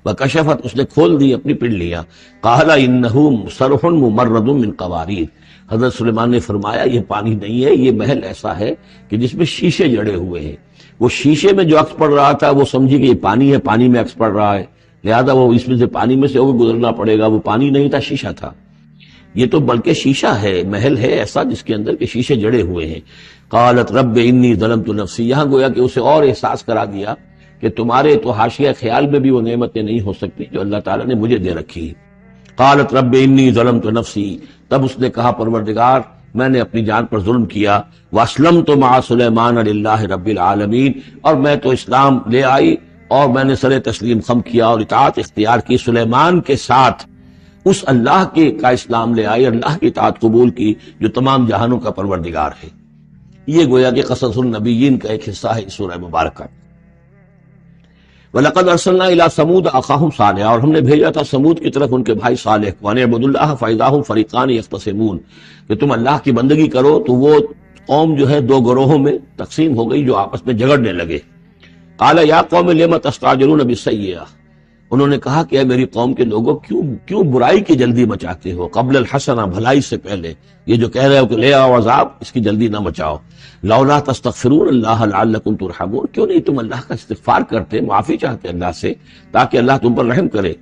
وکشفت، اس نے کھول دی اپنی پنڈلیاں۔ قال انہ صرح ممرد من قواریر، حضرت سلیمان نے فرمایا یہ پانی نہیں ہے، یہ محل ایسا ہے کہ جس میں شیشے جڑے ہوئے ہیں۔ وہ شیشے میں جو عکس پڑ رہا تھا وہ سمجھی کہ یہ پانی ہے، پانی میں عکس پڑ رہا ہے، لہذا وہ اس میں سے پانی میں سے وہ گزرنا پڑے گا، وہ پانی نہیں تھا، شیشہ تھا۔ یہ تو بلکہ شیشہ ہے، محل ہے ایسا جس کے اندر کے شیشے جڑے ہوئے ہیں۔ قالت رب انی ظلمت نفسی، یہاں گویا کہ اسے اور احساس کرا دیا کہ تمہارے تو حاشیہ خیال میں بھی وہ نعمتیں نہیں ہو سکتی جو اللہ تعالیٰ نے مجھے دے رکھی ہے۔ قالت رب انی ظلمت نفسی، تب اس نے کہا پروردگار میں نے اپنی جان پر ظلم کیا۔ واسلمت مع سلیمان للہ رب العالمین، اور میں تو اسلام لے آئی اور میں نے سر تسلیم خم کیا اور اطاعت اختیار کی سلیمان کے ساتھ، اس اللہ کے کا اسلام لے آئی، اللہ کی اطاعت قبول کی جو تمام جہانوں کا پروردگار ہے۔ یہ گویا کہ قصص النبیین کا ایک حصہ ہے اس سورہ مبارکہ۔ وَلَقَدْ أَرْسَلْنَا إِلَىٰ ثَمُودَ أَخَاهُمْ صَالِحًا، اور ہم نے بھیجا تھا سمود کی طرف ان کے بھائی صالح کو، وَأَنِ اعْبُدُوا اللَّهَ فَإِذَا هُمْ فَرِيقَانِ يَخْتَصِمُونَ، کہ تم اللہ کی بندگی کرو تو وہ قوم جو ہے دو گروہوں میں تقسیم ہو گئی جو آپس میں جھگڑنے لگے۔ قَالَ يَا قَوْمِ لِمَ تَسْتَعْجِلُونَ بِالسَّيِّئَةِ، انہوں نے کہا کہ اے میری قوم کے لوگوں کیوں برائی کی جلدی مچاتے ہو، قبل الحسنہ، بھلائی سے پہلے، یہ جو کہہ رہے ہو کہ لے آؤ عذاب، اس کی جلدی نہ مچاؤ۔ لولا تستغفرون اللہ لعلکم ترحمون، کیوں نہیں تم اللہ کا استغفار کرتے، معافی چاہتے اللہ سے تاکہ اللہ تم پر رحم کرے۔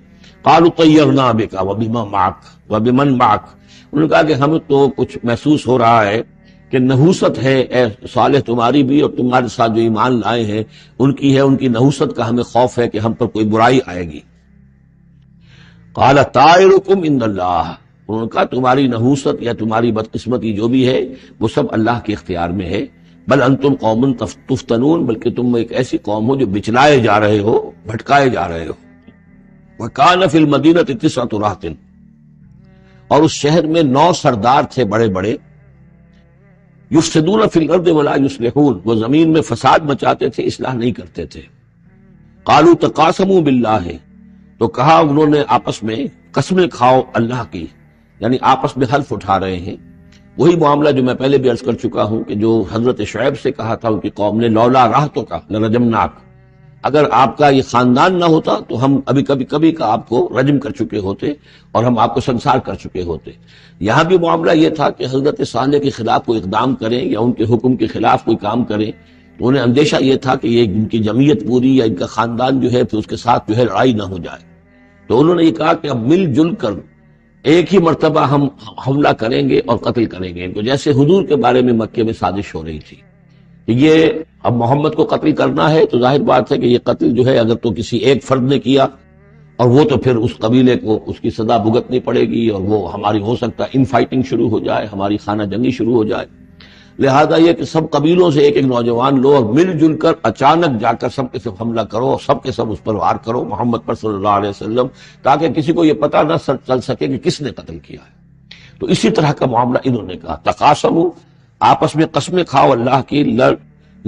قالوا طیرنا بک وبمن معک، انہوں نے کہا کہ ہمیں تو کچھ محسوس ہو رہا ہے کہ نحوست ہے اے صالح تمہاری بھی، اور تمہارے ساتھ جو ایمان لائے ہیں ان کی ہے، ان کی نحوست کا ہمیں خوف ہے کہ ہم پر کوئی برائی آئے گی۔ قال طائرکم عند اللہ، انہوں نے کہا تمہاری نحوست یا تمہاری بدقسمتی جو بھی ہے وہ سب اللہ کے اختیار میں ہے۔ بل انتم قوم تفتنون، بلکہ تم ایک ایسی قوم ہو جو بچلائے جا رہے ہو، بھٹکائے جا رہے ہو۔ وکان فی المدینۃ 9 رہط، اور اس شہر میں 9 سردار تھے بڑے بڑے، یفسدون فی الارض ولا یصلحون، وہ زمین میں فساد مچاتے تھے، اصلاح نہیں کرتے تھے۔ قالوا تقاسموا باللہ، تو کہا انہوں نے آپس میں قسمیں کھاؤ اللہ کی، یعنی آپس میں حلف اٹھا رہے ہیں۔ وہی معاملہ جو میں پہلے بھی عرض کر چکا ہوں کہ جو حضرت شعیب سے کہا تھا ان کی قوم نے، لولا رہتک لرجمناک، اگر آپ کا یہ خاندان نہ ہوتا تو ہم ابھی کبھی کا آپ کو رجم کر چکے ہوتے اور ہم آپ کو سنسار کر چکے ہوتے۔ یہاں بھی معاملہ یہ تھا کہ حضرت صالح کے خلاف کوئی اقدام کریں یا ان کے حکم کے خلاف کوئی کام کریں تو انہیں اندیشہ یہ تھا کہ یہ ان کی جمعیت پوری یا ان کا خاندان جو ہے پھر اس کے ساتھ جو ہے لڑائی نہ ہو جائے، تو انہوں نے یہ کہا کہ اب مل جل کر ایک ہی مرتبہ ہم حملہ کریں گے اور قتل کریں گے ان کو، جیسے حضور کے بارے میں مکے میں سازش ہو رہی تھی کہ یہ اب محمد کو قتل کرنا ہے، تو ظاہر بات ہے کہ یہ قتل جو ہے اگر تو کسی ایک فرد نے کیا اور وہ تو پھر اس قبیلے کو اس کی سزا بھگتنی پڑے گی اور وہ ہماری ہو سکتا ہے ان فائٹنگ شروع ہو جائے، ہماری خانہ جنگی شروع ہو جائے۔ لہذا یہ کہ سب قبیلوں سے ایک ایک نوجوان لو اور مل جل کر اچانک جا کر سب کے سب حملہ کرو اور سب کے سب اس پر وار کرو محمد پر صلی اللہ علیہ وسلم، تاکہ کسی کو یہ پتہ نہ چل سکے کہ کس نے قتل کیا ہے۔ تو اسی طرح کا معاملہ انہوں نے کہا، تقاسموا، آپس میں قسمیں کھاؤ اللہ کی،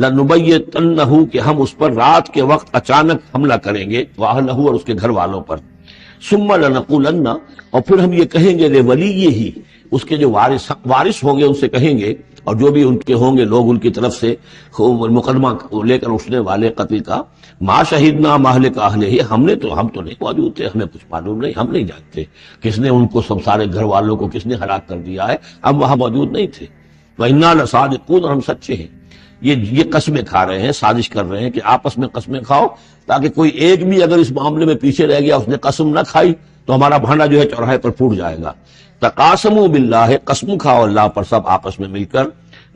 لنبیتنہ کہ ہم اس پر رات کے وقت اچانک حملہ کریں گے، واہلہ اور اس کے گھر والوں پر، ثم لنقولن اور پھر ہم یہ کہیں گے لولیہ اس کے جو وارث ہوں گے ان سے کہیں گے، اور جو بھی ان کے ہوں گے لوگ ان کی طرف سے مقدمہ لے کر اٹھنے والے قتل کا، ما شہدنا مہلک اہلہ ہم تو نہیں موجود تھے، ہمیں کچھ معلوم نہیں، ہم نہیں جانتے کس نے ان کو سب سارے گھر والوں کو کس نے ہلاک کر دیا ہے، ہم وہاں موجود نہیں تھے، وَإِنَّا لَصَادِقُونَ اور ہم سچے ہیں۔ یہ قسمیں کھا رہے ہیں، سازش کر رہے ہیں کہ آپس میں قسمیں کھاؤ تاکہ کوئی ایک بھی اگر اس معاملے میں پیچھے رہ گیا، اس نے قسم نہ کھائی تو ہمارا بھانڈا جو ہے چوراہے پر پھوٹ جائے گا۔ تقاسموا باللہ قسم کھاؤ اللہ پر سب آپس میں مل کر،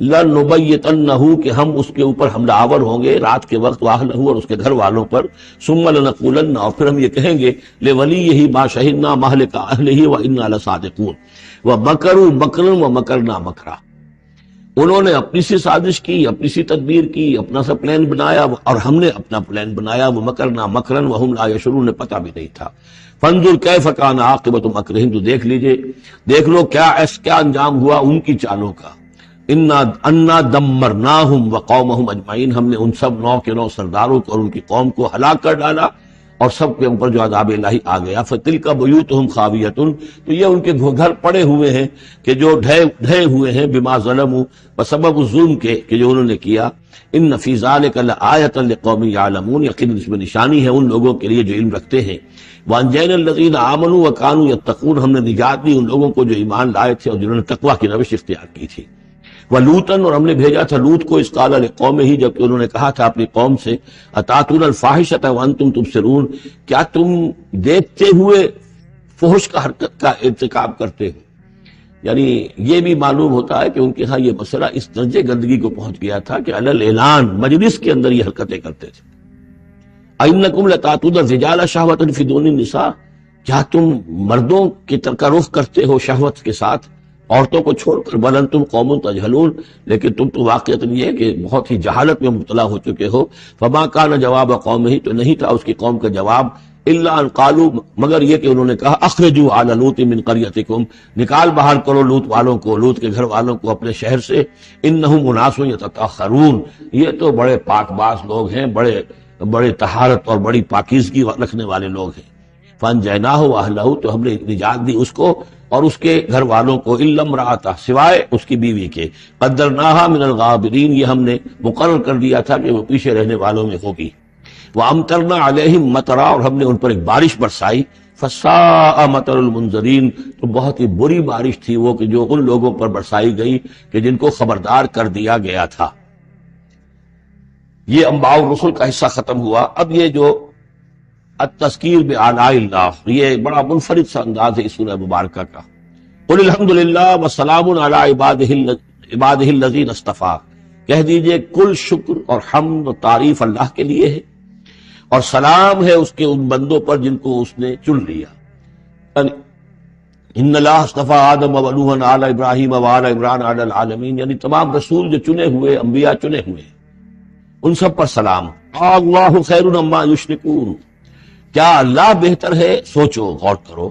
لنبیتنہ کہ ہم اس کے اوپر حملہ آور ہوں گے رات کے وقت، واہلہ اور اس کے گھر والوں پر، ثم لنقولن اور پھر ہم یہ کہیں گے لولیہ ما شہدنا مہلک اہلہ وإنا لصادقون ومکروا مکرا ومکرنا مکرا، انہوں نے اپنی سی سازش کی، اپنی سی تدبیر کی، اپنا سا پلان بنایا اور ہم نے اپنا پلان بنایا، وہ مکرنا مکرن وہم لا یشعرون نے پتہ بھی نہیں تھا۔ فانظر کیف کان عاقبۃ مکرہم تو دیکھ لو کیا انجام ہوا ان کی چالوں کا، انا دمرناہم وقومہم اجمعین ہم نے ان سب 9 کے 9 سرداروں کو اور ان کی قوم کو ہلاک کر ڈالا اور سب کے اوپر جو عذاب الہی آ گیا۔ فتلک بیوتہم خاویۃ تو یہ ان کے گھر پڑے ہوئے ہیں کہ جو ڈھے ہوئے ہیں، بما ظلموا بسبب ظلم کے کہ جو انہوں نے کیا۔ ان فی ذلک لآیۃ لقوم یعلمون یقیناً اس میں نشانی ہے ان لوگوں کے لیے جو علم رکھتے ہیں۔ وانجینا الذین آمنوا وکانوا یتقون ہم نے نجات دی ان لوگوں کو جو ایمان لائے تھے اور جنہوں نے تقوی کی روش اختیار کی تھی۔ وَلُوطًا اور ہم نے بھیجا تھا لوط کو، اذ قال لقومہ جبکہ انہوں نے کہا تھا اپنی قوم سے، اتاتون الفاحشۃ وانتم تبصرون کیا تم دیکھتے ہوئے فحش کا حرکت کا ارتکاب کرتے ہو؟ یعنی یہ بھی معلوم ہوتا ہے کہ ان کے ہاں یہ مسئلہ اس درجے گندگی کو پہنچ گیا تھا کہ علی الاعلان مجلس کے اندر یہ حرکتیں کرتے تھے۔ اَإِنَّكُمْ لَتَأْتُونَ الرِّجَالَ شَهْوَةً فِي دُونِ النِّسَاءِ کیا تم مردوں کی طرف کا رخ کرتے ہو شہوت کے ساتھ عورتوں کو چھوڑ کر؟ بل انتم قوم تجہلون لیکن تم تو واقعتاً یہ ہے کہ بہت ہی جہالت میں مبتلا ہو چکے ہو۔ فما کان جواب قومہ تو نہیں تھا اس کی قوم کا جواب، الا ان قالوا مگر یہ کہ انہوں نے کہا اخرجوا آل لوط من قریتکم نکال باہر کرو لوط والوں کو، لوط کے گھر والوں کو اپنے شہر سے، انہم اناس یتطہرون یہ تو بڑے پاک باز لوگ ہیں، بڑے طہارت اور بڑی پاکیزگی رکھنے والے لوگ ہیں۔ فانجیناہ واہلہ تو ہم نے نجات دی اس کو اور اس کے گھر والوں کو، الا امرأتہ سوائے اس کی بیوی کے، قدرناہا من الغابرین یہ ہم نے مقرر کر دیا تھا کہ وہ پیچھے رہنے والوں میں ہوگی۔ وَأَمْطَرْنَا عَلَيْهِمْ مَطَرًا اور ہم نے ان پر ایک بارش برسائی، فَسَاءَ مَطَرُ الْمُنذَرِينَ تو بہت ہی بری بارش تھی وہ کہ جو ان لوگوں پر برسائی گئی کہ جن کو خبردار کر دیا گیا تھا۔ یہ انباء الرسل کا حصہ ختم ہوا۔ اب یہ جو التذکیر بآلاء اللہ یہ بڑا منفرد سا انداز ہے اس سورہ مبارکہ کا۔ قل الحمد للہ وسلام علی عبادہ الذین اصطفیٰ کہہ دیجئے کل شکر اور حمد و تعریف اللہ کے لیے ہے اور سلام ہے اس کے ان بندوں پر جن کو اس نے چن لیا۔ ان اللہ اصطفیٰ آدم و نوحا آل ابراہیم و آل عمران علی العالمین یعنی تمام رسول جو چنے ہوئے انبیاء چنے ہوئے ان سب پر سلام۔ اللہ خیر عما یشرکون کیا اللہ بہتر ہے، سوچو غور کرو،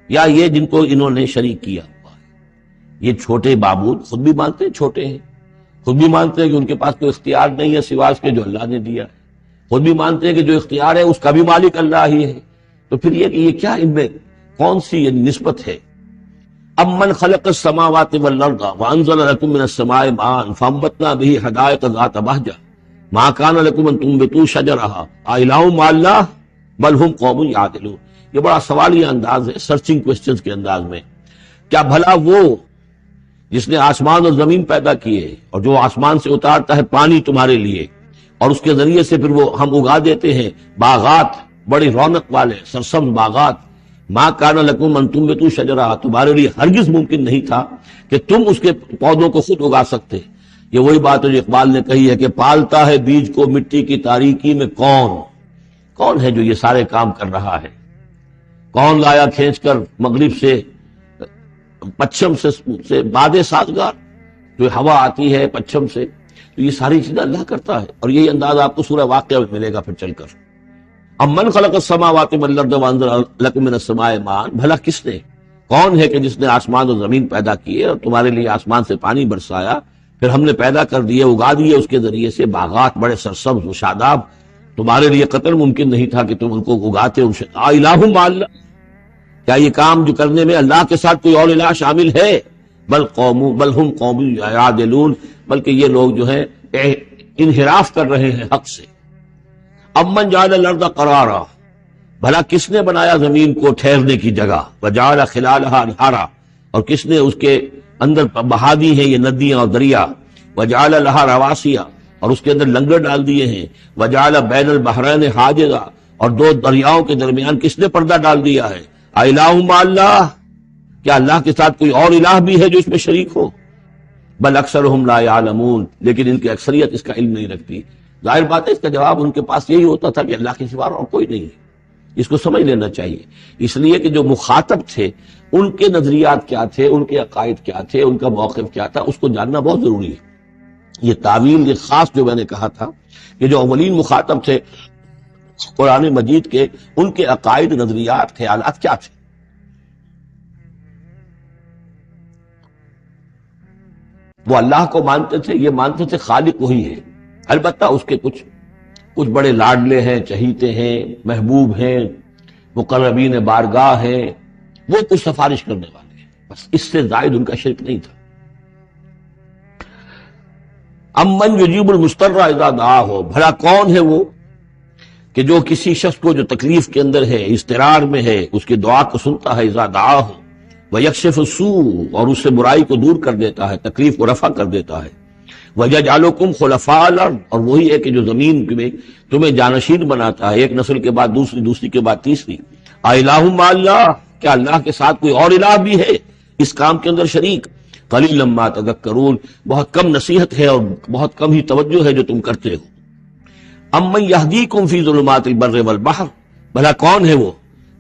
یا یہ جن کو انہوں نے شریک کیا ہوا ہے۔ یہ چھوٹے معبود خود بھی مانتے ہیں چھوٹے ہیں، خود بھی مانتے ہیں کہ ان کے پاس کوئی اختیار نہیں ہے سوائے اس کے جو اللہ نے دیا ہے، خود بھی مانتے ہیں کہ جو اختیار ہے اس کا بھی مالک اللہ ہی ہے۔ تو پھر یہ کہ یہ کیا ان میں کون سی یہ نسبت ہے؟ امن خلق السماوات والارض وانزل لكم من السماء ماء فانبتنا به حدائق ذات بهجة ما كان لكم ان تنبتوا شجرها أإله مع الله بل هم قوم يعدلون۔ یہ بڑا سوالیہ انداز ہے، سرچنگ کوسچنز کے انداز میں۔ کیا بھلا وہ جس نے آسمان اور زمین پیدا کیے اور جو آسمان سے اتارتا ہے پانی تمہارے لیے اور اس کے ذریعے سے پھر وہ ہم اگا دیتے ہیں باغات بڑی رونق والے سرسبز باغات، ما کان لکم ان تنبتوا شجرہ تمہارے لیے ہرگز ممکن نہیں تھا کہ تم اس کے پودوں کو خود اگا سکتے۔ یہ وہی بات ہے جو اقبال نے کہی ہے کہ پالتا ہے بیج کو مٹی کی تاریکی میں کون ہے جو یہ سارے کام کر رہا ہے؟ کون لایا کھینچ کر مغرب سے پچھم سے باد سازگار جو ہوا آتی ہے پچھم سے، تو یہ ساری چیزیں اللہ کرتا ہے۔ اور یہی انداز آپ کو سورہ واقعہ میں ملے گا پھر چل کر۔ امن خلق السماوات والارض وانزل لكم من السماء ماء بھلا کس نے، کون ہے کہ جس نے آسمان اور زمین پیدا کیے اور تمہارے لیے آسمان سے پانی برسایا؟ پھر ہم نے پیدا کر دیے، اگا دیے اس کے ذریعے سے باغات بڑے سرسبز و شاداب، تمہارے لیے قطر ممکن نہیں تھا کہ تم ان کو اگاتے۔ الہ مع اللہ، کیا یہ کام جو کرنے میں اللہ کے ساتھ کوئی اور الہ شامل ہے؟ بل ہم قوم یعدلون، بلکہ یہ لوگ جو ہیں انحراف کر رہے ہیں حق سے۔ امن جعل الارض قرارا، بھلا کس نے بنایا زمین کو ٹھہرنے کی جگہ، وجعل خلالها انہارا، اور کس نے اس کے اندر بہا دی ہیں یہ ندیاں اور دریا، وجعل لها رواسیا، اور اس کے اندر لنگر ڈال دیے ہیں، وجعل بین البحرین حاجزا، اور دو دریاؤں کے درمیان کس نے پردہ ڈال دیا ہے؟ الہ مع اللہ، کیا اللہ کے ساتھ کوئی اور الہ بھی ہے جو اس میں شریک ہو؟ بل اکثرهم لا يعلمون، لیکن ان کی اکثریت اس کا علم نہیں رکھتی۔ ظاہر بات ہے اس کا جواب ان کے پاس یہی ہوتا تھا کہ اللہ کے سوا اور کوئی نہیں ہے۔ اس کو سمجھ لینا چاہیے، اس لیے کہ جو مخاطب تھے ان کے نظریات کیا تھے، ان کے عقائد کیا تھے، ان کا موقف کیا تھا، اس کو جاننا بہت ضروری ہے۔ یہ تعویل، یہ خاص جو میں نے کہا تھا کہ جو اولین مخاطب تھے قرآن مجید کے، ان کے عقائد، نظریات، خیالات کیا تھے۔ وہ اللہ کو مانتے تھے، یہ مانتے تھے خالق وہی ہے، البتہ اس کے کچھ بڑے لاڈلے ہیں، چہیتے ہیں، محبوب ہیں، مقربین بارگاہ ہیں، وہ کچھ سفارش کرنے والے ہیں، بس اس سے زائد ان کا شرک نہیں تھا۔ امن یجیب المضطر اذا دعاہ، بھلا کون ہے وہ کہ جو کسی شخص کو جو تکلیف کے اندر ہے، اضطرار میں ہے، اس کی دعا کو سنتا ہے، اذا دعاہ ویکشف السوء، اور اس سے برائی کو دور کر دیتا ہے، تکلیف کو رفع کر دیتا ہے، وَيَجْعَلُكُمْ خُلَفَاءَ الْأَرْضِ، اور وہی ہے کہ جو زمین میں تمہیں جانشین بناتا ہے، ایک نسل کے بعد دوسری، دوسری کے بعد تیسری۔ اِلَٰهٌ مَّعَ اللَّهِ، کیا اللہ کے ساتھ کوئی اور الہ بھی ہے اس کام کے اندر شریک؟ قَلِيلًا مَّا تَذَكَّرُونَ، بہت کم نصیحت ہے اور بہت کم ہی توجہ ہے جو تم کرتے ہو۔ أَمَّن يَهْدِيكُمْ فِي ظُلُمَاتِ الْبَرِّ وَالْبَحْرِ، بھلا کون ہے وہ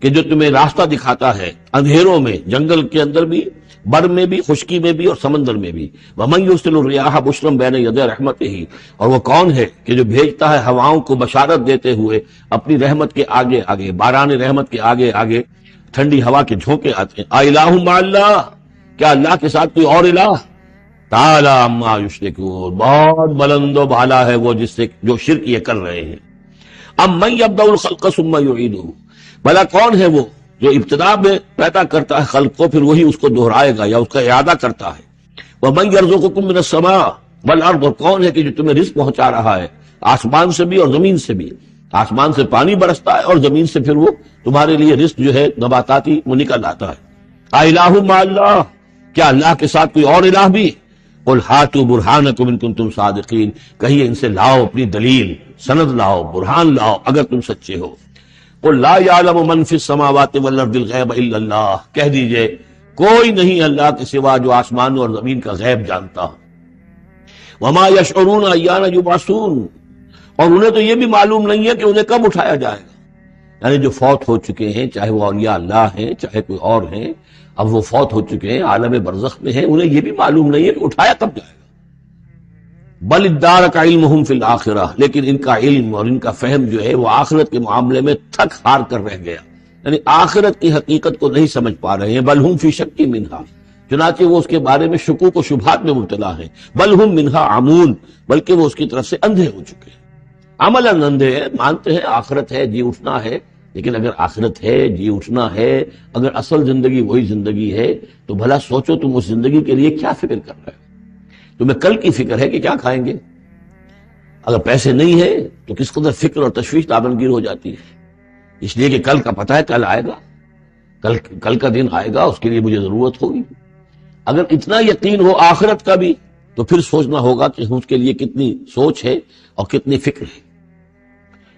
کہ جو تمہیں راستہ دکھاتا ہے اندھیروں میں، جنگل کے اندر بھی، بر میں بھی، خشکی میں بھی اور سمندر میں بھی۔ وَمَن يُرْسِلُ الرِّيَاحَ بُشْرًا بَيْنَ يَدَيْ رَحْمَتِهِ، اور وہ کون ہے کہ جو بھیجتا ہے ہواؤں کو بشارت دیتے ہوئے اپنی رحمت کے آگے آگے، باران رحمت کے آگے آگے ٹھنڈی ہوا کے جھونکے آتے ہیں۔ اِلَٰهٌ مَّعَ اللَّهِ، کیا اللہ کے ساتھ کوئی اور الہ؟ تعالیٰ عما یشرکون، بہت بلند و بالا ہے وہ جس سے جو شرک یہ کر رہے ہیں۔ امن یبدأ الخلق ثم یعیدہ، بھلا کون ہے وہ جو ابتدا میں پیدا کرتا ہے خلق کو، پھر وہی اس کو دہرائے گا یا اس کا اعادہ کرتا ہے۔ وَمَن يَرْزُقُكُم مِّنَ السَّمَاءِ وَالْأَرْضِ، اور کون ہے کہ جو تمہیں رزق پہنچا رہا ہے آسمان سے بھی اور زمین سے بھی، آسمان سے پانی برستا ہے اور زمین سے پھر وہ تمہارے لیے رزق جو ہے نباتاتی وہ نکل آتا ہے۔ اِلَٰهٌ مَّعَ اللَّهِ، کیا اللہ کے ساتھ کوئی اور الہ بھی؟ قُلْ هَاتُوا بُرْهَانَكُمْ إِن كُنتُمْ صَادِقِينَ، کہیے ان سے لاؤ اپنی دلیل، سند لاؤ، برہان لاؤ اگر تم سچے ہو۔ قُلْ لَا يَعْلَمُ مَن فِي السَّمَاوَاتِ وَالْأَرْضِ الْغَيْبَ إِلَّا اللَّهُ، کہہ دیجئے کوئی نہیں اللہ کے سوا جو آسمان اور زمین کا غیب جانتا۔ وَمَا يَشْعُرُونَ أَيَّانَ يُبْعَثُونَ، اور انہیں تو یہ بھی معلوم نہیں ہے کہ انہیں کب اٹھایا جائے گا۔ یعنی جو فوت ہو چکے ہیں، چاہے وہ اولیاء اللہ ہیں چاہے کوئی اور ہیں، اب وہ فوت ہو چکے ہیں، عالم برزخ میں ہیں، انہیں یہ بھی معلوم نہیں ہے کہ اٹھایا کب جائے گا۔ بل ادارک علمہم فی الآخرہ، لیکن ان کا علم اور ان کا فہم جو ہے وہ آخرت کے معاملے میں تھک ہار کر رہ گیا، یعنی آخرت کی حقیقت کو نہیں سمجھ پا رہے ہیں۔ بل ہم فی شک منہا، چنانچہ وہ اس کے بارے میں شکوک و شبہات میں مبتلا ہیں۔ بل ہم منہا عمون، بلکہ وہ اس کی طرف سے اندھے ہو چکے ہیں، عملاً اندھے ہیں، مانتے ہیں آخرت ہے، جی اٹھنا ہے، لیکن اگر آخرت ہے، جی اٹھنا ہے، اگر اصل زندگی وہی زندگی ہے تو بھلا سوچو تم اس زندگی کے لیے کیا فکر کر رہے ہو؟ تمہیں کل کی فکر ہے کہ کیا کھائیں گے؟ اگر پیسے نہیں ہے تو کس قدر فکر اور تشویش دامنگیر ہو جاتی ہے، اس لیے کہ کل کا پتہ ہے کل آئے گا، کل کا دن آئے گا، اس کے لیے مجھے ضرورت ہوگی۔ اگر اتنا یقین ہو آخرت کا بھی تو پھر سوچنا ہوگا کہ اس کے لیے کتنی سوچ ہے اور کتنی فکر ہے۔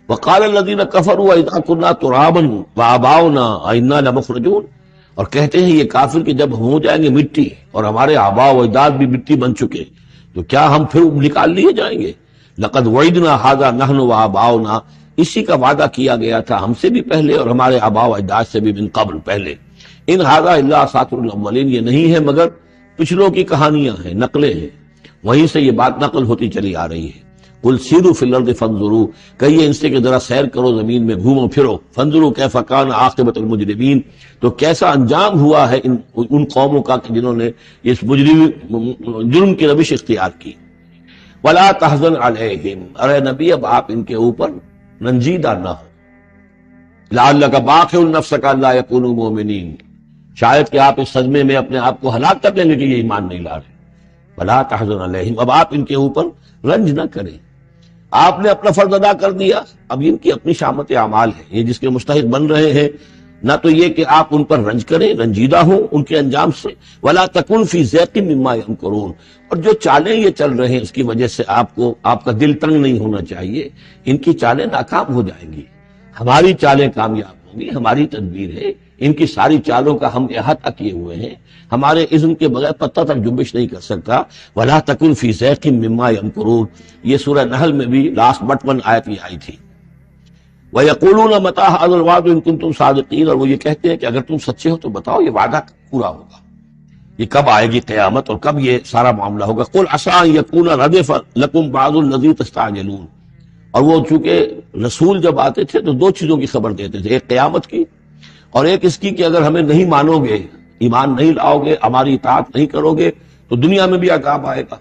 وقال الذين كفروا اذا كنا ترابا وآباؤنا أئنا لمخرجون، اور کہتے ہیں یہ کافر کہ جب ہو جائیں گے مٹی اور ہمارے آباء و اجداد بھی مٹی بن چکے تو کیا ہم پھر نکال لیے جائیں گے؟ لقد وعدنا هذا نحن وآباؤنا، اسی کا وعدہ کیا گیا تھا ہم سے بھی پہلے اور ہمارے آباء و اجداد سے بھی من قبل پہلے۔ ان هذا الا اساطیر الاولین، یہ نہیں ہے مگر پچھلوں کی کہانیاں ہیں، نقلیں ہیں، وہیں سے یہ بات نقل ہوتی چلی آ رہی ہے۔ قل سیروا فی الارض فانظروا، کہیے ان سے کہ ذرا سیر کرو زمین میں، گھومو پھرو، فانظروا کیف کان عاقبۃ المجرمین، تو کیسا انجام ہوا ہے ان قوموں کا کہ جنہوں نے اس جرم کی روش اختیار کی۔ ولا تحزن علیہم، ارے نبی اب آپ ان کے اوپر رنجیدہ نہ ہو، لعلک باخع نفسک الا یکونوا مؤمنین، شاید کہ آپ اس صدمے میں اپنے آپ کو ہلاک کر لیں گے کہ یہ ایمان نہیں لا رہے۔ ولا تحزن علیہم، اب آپ ان کے اوپر رنج نہ کریں، آپ نے اپنا فرض ادا کر دیا، اب ان کی اپنی شامت اعمال ہے، یہ جس کے مستحق بن رہے ہیں، نہ تو یہ کہ آپ ان پر رنج کریں، رنجیدہ ہوں ان کے انجام سے، ولا تکن فی ضیق مما یمکرون، اور جو چالیں یہ چل رہے ہیں اس کی وجہ سے آپ کا دل تنگ نہیں ہونا چاہیے، ان کی چالیں ناکام ہو جائیں گی، ہماری چالیں کامیاب ہوں گی، ہماری تدبیر ہے، ان کی ساری چالوں کا ہم احاطہ کیے ہوئے ہیں، ہمارے اذن کے بغیر پتہ تک جنبش نہیں کر سکتا۔ ولا تکن فی ضیق مما یمکرون، یہ سورہ نحل میں بھی لاسٹ بٹ 1 آیت یہ آئی تھی۔ وَيَقُولُونَ مَتَىٰ هَٰذَا الْوَعْدُ إِن كُنتُمْ صَادِقِينَ، اور وہ یہ کہتے ہیں کہ اگر تم سچے ہو تو بتاؤ یہ وعدہ پورا ہوگا، یہ کب آئے گی قیامت اور کب یہ سارا معاملہ ہوگا۔ قُلْ عَسَىٰ أَن يَكُونَ رَدِفَ لَكُمْ بَعْضُ الَّذِي تَسْتَعْجِلُونَ، اور وہ چونکہ رسول جب آتے تھے تو 2 چیزوں کی خبر دیتے تھے، ایک قیامت کی اور ایک اس کی کہ اگر ہمیں نہیں مانو گے، ایمان نہیں لاؤ گے، ہماری اطاعت نہیں کرو گے تو دنیا میں بھی عذاب آئے گا،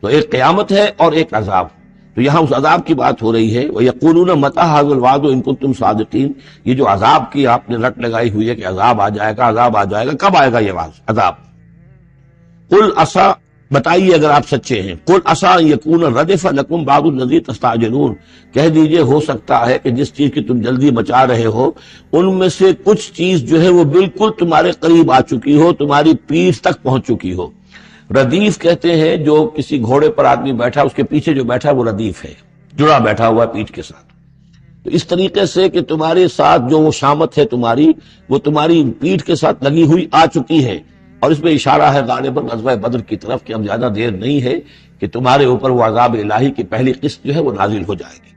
تو ایک قیامت ہے اور ایک عذاب، تو یہاں اس عذاب کی بات ہو رہی ہے۔ وَيَقُولُونَ مَتَىٰ هَٰذَا الْوَعْدُ إِن كُنتُمْ صَادِقِينَ، یہ جو عذاب کی آپ نے رٹ لگائی ہوئی ہے کہ عذاب آ جائے گا، عذاب آ جائے گا، کب آئے گا یہ عذاب؟ قُلْ عَسَىٰ، بتائیے اگر آپ سچے ہیں، قُلْ عَسَىٰ أَن يَكُونَ رَدِفَ لَكُمْ بَعْضُ الَّذِي تَسْتَعْجِلُونَ، کہہ دیجئے ہو سکتا ہے کہ جس چیز کی تم جلدی مچا رہے ہو ان میں سے کچھ چیز جو ہے وہ بالکل تمہارے قریب آ چکی ہو، تمہاری پیٹھ تک پہنچ چکی ہو۔ ردیف کہتے ہیں جو کسی گھوڑے پر آدمی بیٹھا اس کے پیچھے جو بیٹھا وہ ردیف ہے، جڑا بیٹھا ہوا پیٹھ کے ساتھ، تو اس طریقے سے کہ تمہارے ساتھ جو وہ شامت ہے تمہاری، وہ تمہاری پیٹھ کے ساتھ لگی ہوئی آ چکی ہے، اور اس میں اشارہ ہے غالباً غزوہ بدر کی طرف کہ اب زیادہ دیر نہیں ہے کہ تمہارے اوپر وہ عذاب الہی کی پہلی قسط جو ہے وہ نازل ہو جائے گی۔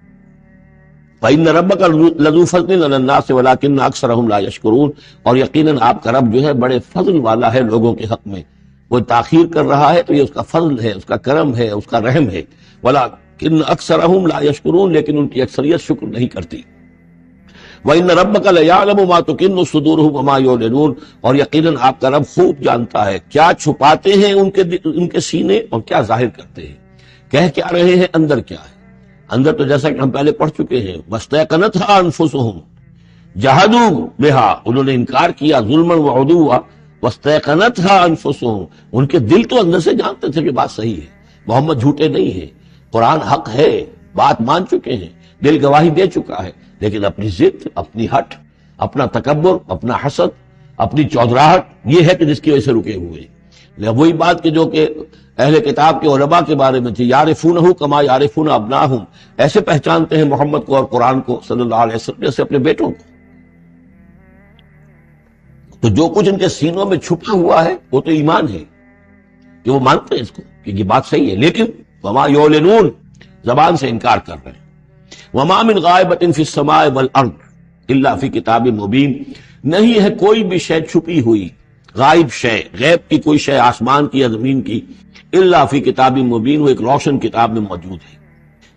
فَإِنَّ رَبَّكَ لَذُو فَضْلٍ عَلَى النَّاسِ وَلَٰكِنَّ أَكْثَرَهُمْ لَا يَشْكُرُونَ، اور یقیناً آپ کا رب جو ہے بڑے فضل والا ہے لوگوں کے حق میں، وہ تاخیر کر رہا ہے تو یہ اس کا فضل ہے، اس کا کرم ہے، اس کا رحم ہے، وَلَٰكِنَّ أَكْثَرَهُمْ لَا يَشْكُرُونَ، لیکن ان کی اکثریت شکر نہیں کرتی۔ وَإِنَّ رَبَّكَ لَيَعْلَمُ مَا تُكِنُّ صُدُورُهُمْ وَمَا يُعْلِنُونَ، اور یقیناً آپ کا رب خوب جانتا ہے کیا چھپاتے ہیں ان کے سینے اور کیا ظاہر کرتے ہیں، کہہ کیا رہے ہیں، اندر کیا ہے۔ اندر تو جیسا کہ ہم پہلے پڑھ چکے ہیں، وَاسْتَيْقَنَتْهَا أَنفُسُهُمْ جَحَدُوا بِهَا، انہوں نے انکار کیا ظلمًا وعدوا، وَاسْتَيْقَنَتْهَا أَنفُسُهُمْ، ان کے دل تو اندر سے جانتے تھے کہ بات صحیح ہے، محمد جھوٹے نہیں ہیں، قرآن حق ہے، بات مان چکے ہیں، دل گواہی دے چکا ہے، لیکن اپنی ضد، اپنی ہٹ، اپنا تکبر، اپنا حسد، اپنی چودراہٹ، یہ ہے کہ جس کی وجہ سے رکے ہوئے ہیں۔ وہی بات کہ جو کہ اہل کتاب کے علماء کے بارے میں تھی، یعرفونہ کما یعرفون ابناہم، ایسے پہچانتے ہیں محمد کو اور قرآن کو صلی اللہ علیہ وسلم جیسے اپنے بیٹوں کو۔ تو جو کچھ ان کے سینوں میں چھپا ہوا ہے وہ تو ایمان ہے کہ وہ مانتے ہیں اس کو کہ یہ بات صحیح ہے، لیکن وما یعلنون، زبان سے انکار کر رہے ہیں۔ وما من غائبۃ فی السماء والارض الا فی کتاب مبین، نہیں ہے کوئی بھی شے چھپی ہوئی، غائب شے، غیب کی کوئی شے آسمان کی یا زمین کی، الا فی کتاب مبین، وہ ایک روشن کتاب میں موجود ہے۔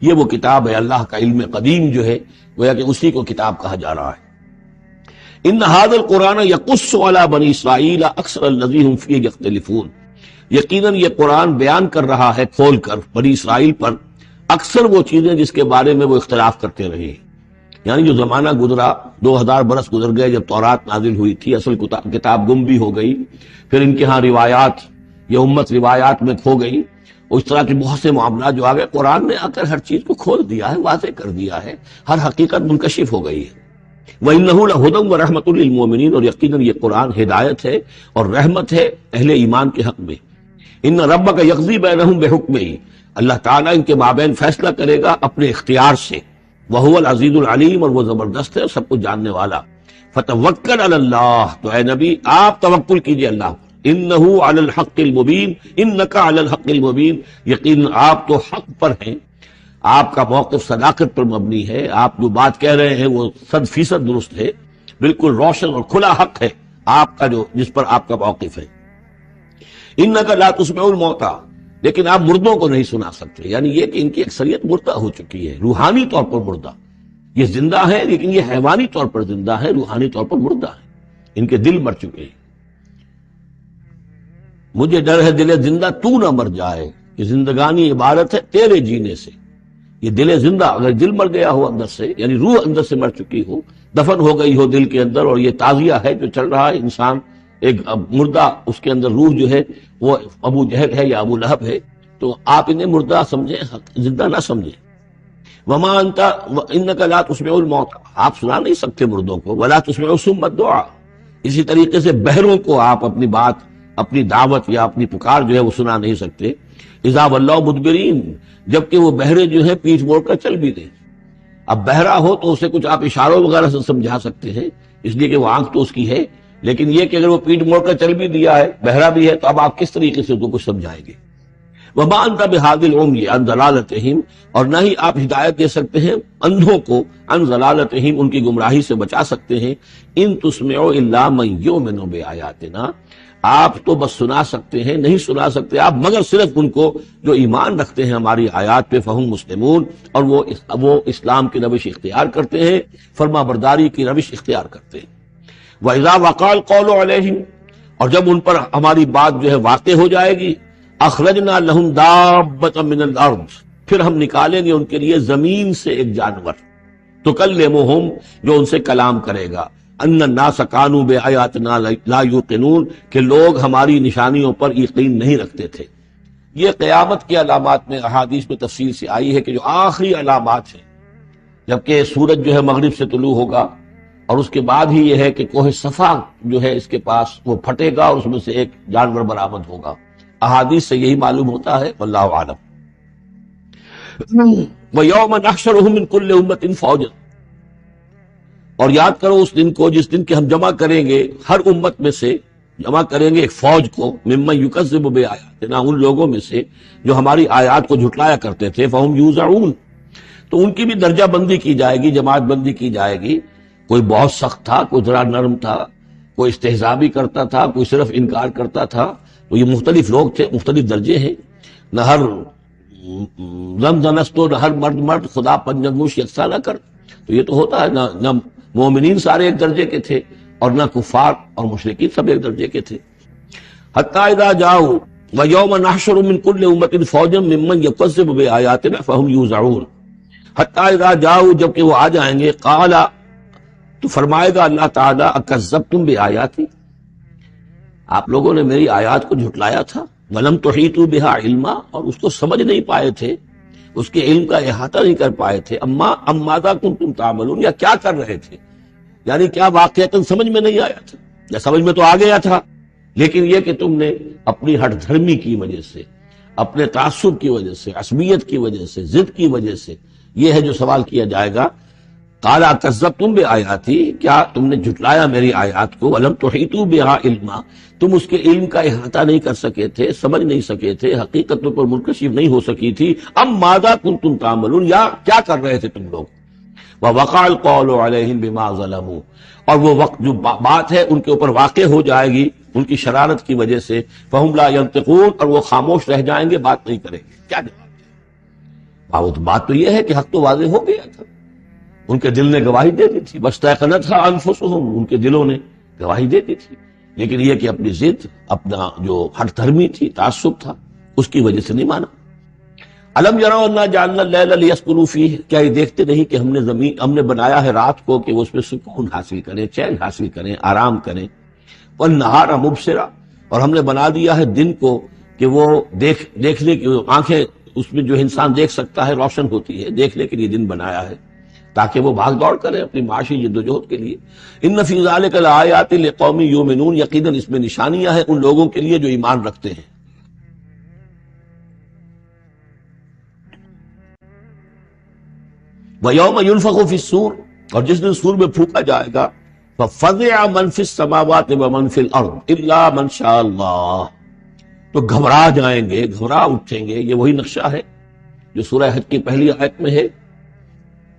یہ وہ کتاب ہے، اللہ کا علم قدیم جو ہے گویا کہ اسی کو کتاب کہا جا رہا ہے۔ ان ھذا القرآن یقص علی بنی اسرائیل اکثر الذی ھم فیہ یختلفون، یقیناً یہ قرآن بیان کر رہا ہے کھول کر بنی اسرائیل پر اکثر وہ چیزیں جس کے بارے میں وہ اختلاف کرتے رہے، یعنی جو زمانہ گزرا، 2000 برس گزر گئے جب تورات نازل ہوئی تھی، اصل کتاب گم بھی ہو گئی، پھر ان کے ہاں روایات، یہ امت روایات میں کھو گئی، اس طرح کے بہت سے معاملات جو آ گئے، قرآن نے آ کر ہر چیز کو کھول دیا ہے، واضح کر دیا ہے، ہر حقیقت منکشف ہو گئی ہے۔ وَإِنَّهُ لَهُدًى وَرَحْمَةٌ لِّلْمُؤْمِنِينَ، اور یقیناً یہ قرآن ہدایت ہے اور رحمت ہے اہل ایمان کے حق میں۔ ان ربک یقضی بینہم بحکمہ، اللہ تعالیٰ ان کے مابین فیصلہ کرے گا اپنے اختیار سے، وہو العزیز العلیم، اور وہ زبردست ہے اور سب کچھ جاننے والا۔ فتوکل علی اللہ، تو اے نبی آپ توکل کیجئے اللہ پر، انہ علی الحق المبین، انک علی الحق المبین، یقیناً آپ تو حق پر ہیں، آپ کا موقف صداقت پر مبنی ہے، آپ جو بات کہہ رہے ہیں وہ 100% درست ہے، بالکل روشن اور کھلا حق ہے آپ کا جو جس پر آپ کا موقف ہے۔ انک لا تسمع الموتى، لیکن آپ مردوں کو نہیں سنا سکتے، یعنی یہ کہ ان کی اکثریت مردہ ہو چکی ہے، روحانی طور پر مردہ. یہ زندہ ہے لیکن یہ حیوانی طور پر زندہ ہے، روحانی طور پر مردہ ہے، ان کے دل مر چکے ہیں. مجھے ڈر ہے دل زندہ تو نہ مر جائے، کہ زندگانی عبارت ہے تیرے جینے سے. یہ دل زندہ، اگر دل مر گیا ہو اندر سے، یعنی روح اندر سے مر چکی ہو، دفن ہو گئی ہو دل کے اندر، اور یہ تعزیہ ہے جو چل رہا ہے، انسان ایک مردہ، اس کے اندر روح جو ہے وہ ابو جہل ہے یا ابو لہب ہے، تو آپ انہیں مردہ سمجھیں، زندہ نہ سمجھیں. وما انت انک لا تسمع الموت، آپ سنا نہیں سکتے مردوں کو، ولا تسمع صم الدعاء. اسی طریقے سے بہروں کو آپ اپنی بات، اپنی دعوت یا اپنی پکار جو ہے وہ سنا نہیں سکتے. اذا ولوا مدبرین، جبکہ وہ بہرے جو ہے پیٹھ موڑ کر چل بھی دیں. اب بہرا ہو تو اسے کچھ آپ اشاروں وغیرہ سے سمجھا سکتے ہیں، اس لیے کہ وہ آنکھ تو اس کی ہے، لیکن یہ کہ اگر وہ پیٹھ موڑ کر چل بھی دیا ہے، بہرا بھی ہے، تو اب آپ کس طریقے سے اس کو کچھ سمجھائیں گے. وما انت بہادی العمی عن ضلالتہم، اور نہ ہی آپ ہدایت دے سکتے ہیں اندھوں کو، عن ضلالتہم، ان کی گمراہی سے بچا سکتے ہیں. ان تسمع الا من یؤمن بآیاتنا، آپ تو بس سنا سکتے ہیں، نہیں سنا سکتے آپ مگر صرف ان کو جو ایمان رکھتے ہیں ہماری آیات پہ، فہم مسلمون، اور وہ اسلام کی روش اختیار کرتے ہیں، فرما برداری کی روش اختیار کرتے ہیں. وَإِذَا وَقَعَ الْقَوْلُ عَلَيْهِمْ، اور جب ان پر ہماری بات جو ہے واقع ہو جائے گی، اخرجنا لہم دابۃ من الارض، پھر ہم نکالیں گے ان کے لیے زمین سے ایک جانور، تکلمہم، جو ان سے کلام کرے گا، ان الناس کانوا بآیاتنا لا یوقنون، کہ لوگ ہماری نشانیوں پر یقین نہیں رکھتے تھے. یہ قیامت کی علامات میں احادیث میں تفصیل سے آئی ہے کہ جو آخری علامات ہیں، جبکہ سورج جو ہے مغرب سے طلوع ہوگا، اور اس کے بعد ہی یہ ہے کہ کوہ صفا جو ہے اس کے پاس وہ پھٹے گا اور اس میں سے ایک جانور برآمد ہوگا. احادیث سے یہی معلوم ہوتا ہے، واللہ اعلم. وَيَوْمَ نَحْشُرُهُم مِّن كُلِّ أُمَّةٍ فَوْجًا، اور یاد کرو اس دن کو جس دن کہ ہم جمع کریں گے ہر امت میں سے، جمع کریں گے ایک فوج کو، ممن یکذب بآیاتنا، ان لوگوں میں سے جو ہماری آیات کو جھٹلایا کرتے تھے، فہم یوزعون، تو ان کی بھی درجہ بندی کی جائے گی، جماعت بندی کی جائے گی. کوئی بہت سخت تھا، کوئی ذرا نرم تھا، کوئی استہزاء بھی کرتا تھا، کوئی صرف انکار کرتا تھا. تو یہ مختلف لوگ تھے، مختلف درجے ہیں. نہ ہر زن تو نہ ہر مرد خدا پنجنگوش یکساں نہ کر. تو یہ تو ہوتا ہے، نہ مومنین سارے ایک درجے کے تھے، اور نہ کفار اور مشرکین سب ایک درجے کے تھے. حتی اذا جاؤ ویوم نحشر من کل امت فوجا ممن یکذب بآیاتنا فہم یوزعون. حتی اذا جاؤ، جبکہ وہ آ جائیں گے، قال، تو فرمائے گا اللہ تعالیٰ، اکذبتم بآیاتی، آپ لوگوں نے میری آیات کو جھٹلایا تھا، ولم تحیطوا بہا علما، اور اس کو سمجھ نہیں پائے تھے، اس کے علم کا احاطہ نہیں کر پائے تھے. ام ماذا کنتم تعملون، یا کیا کر رہے تھے، یعنی کیا واقعتاً سمجھ میں نہیں آیا تھا، یا سمجھ میں تو آ گیا تھا، لیکن یہ کہ تم نے اپنی ہٹ دھرمی کی وجہ سے، اپنے تعصب کی وجہ سے، عصبیت کی وجہ سے، ضد کی وجہ سے، یہ ہے جو سوال کیا جائے گا. قال اکذبتم بآیاتی، کیا تم نے جھٹلایا میری آیات کو، ولم تحیطوا بہا علما، تم اس کے علم کا احاطہ نہیں کر سکے تھے، سمجھ نہیں سکے تھے، حقیقت پر منکشف نہیں ہو سکی تھی. ام ماذا کنتم تعملون، یا کیا کر رہے تھے تم لوگ. ووقع القول علیہم بما ظلموا، اور وہ وقت جو بات ہے ان کے اوپر واقع ہو جائے گی ان کی شرارت کی وجہ سے، فہم لا ینطقون، اور وہ خاموش رہ جائیں گے، بات نہیں کریں گے. کیا جواب؟ بات تو یہ ہے کہ حق تو واضح ہو گیا تھا، ان کے دل نے گواہی دے دی تھی، واستيقنتها انفسهم، ان کے دلوں نے گواہی دے دی تھی، لیکن یہ کہ اپنی ضد، اپنا جو ہٹ دھرمی تھی، تعصب تھا، اس کی وجہ سے نہیں مانا. الم یروا انا جعلنا اللیل لیسکنوا فیہ، کیا یہ دیکھتے نہیں کہ ہم نے بنایا ہے رات کو کہ وہ اس میں سکون حاصل کریں، چین حاصل کریں، آرام کریں. والنہار مبصرا، اور ہم نے بنا دیا ہے دن کو کہ وہ دیکھنے کی آنکھیں، اس میں جو انسان دیکھ سکتا ہے، روشن ہوتی ہے، دیکھنے کے لیے دن بنایا ہے تاکہ وہ بھاگ دوڑ کریں اپنی معاشی جدوجہد کے لیے. ان فی ذلک لآیات لقوم یؤمنون، یقیناً اس میں نشانیاں ہیں ان لوگوں کے لیے جو ایمان رکھتے ہیں. وَيَوْمَ يُنفَخُ فِي الصُّورِ، اور جس دن سور میں پھونکا جائے گا، فَفَزِعَ مَن فِي السَّمَاوَاتِ وَمَن فِي الْأَرْضِ إِلَّا مَن شَاءَ اللَّهُ، تو گھبرا جائیں گے، گھبرا اٹھیں گے. یہ وہی نقشہ ہے جو سورہ حج کی پہلی آیت میں ہے.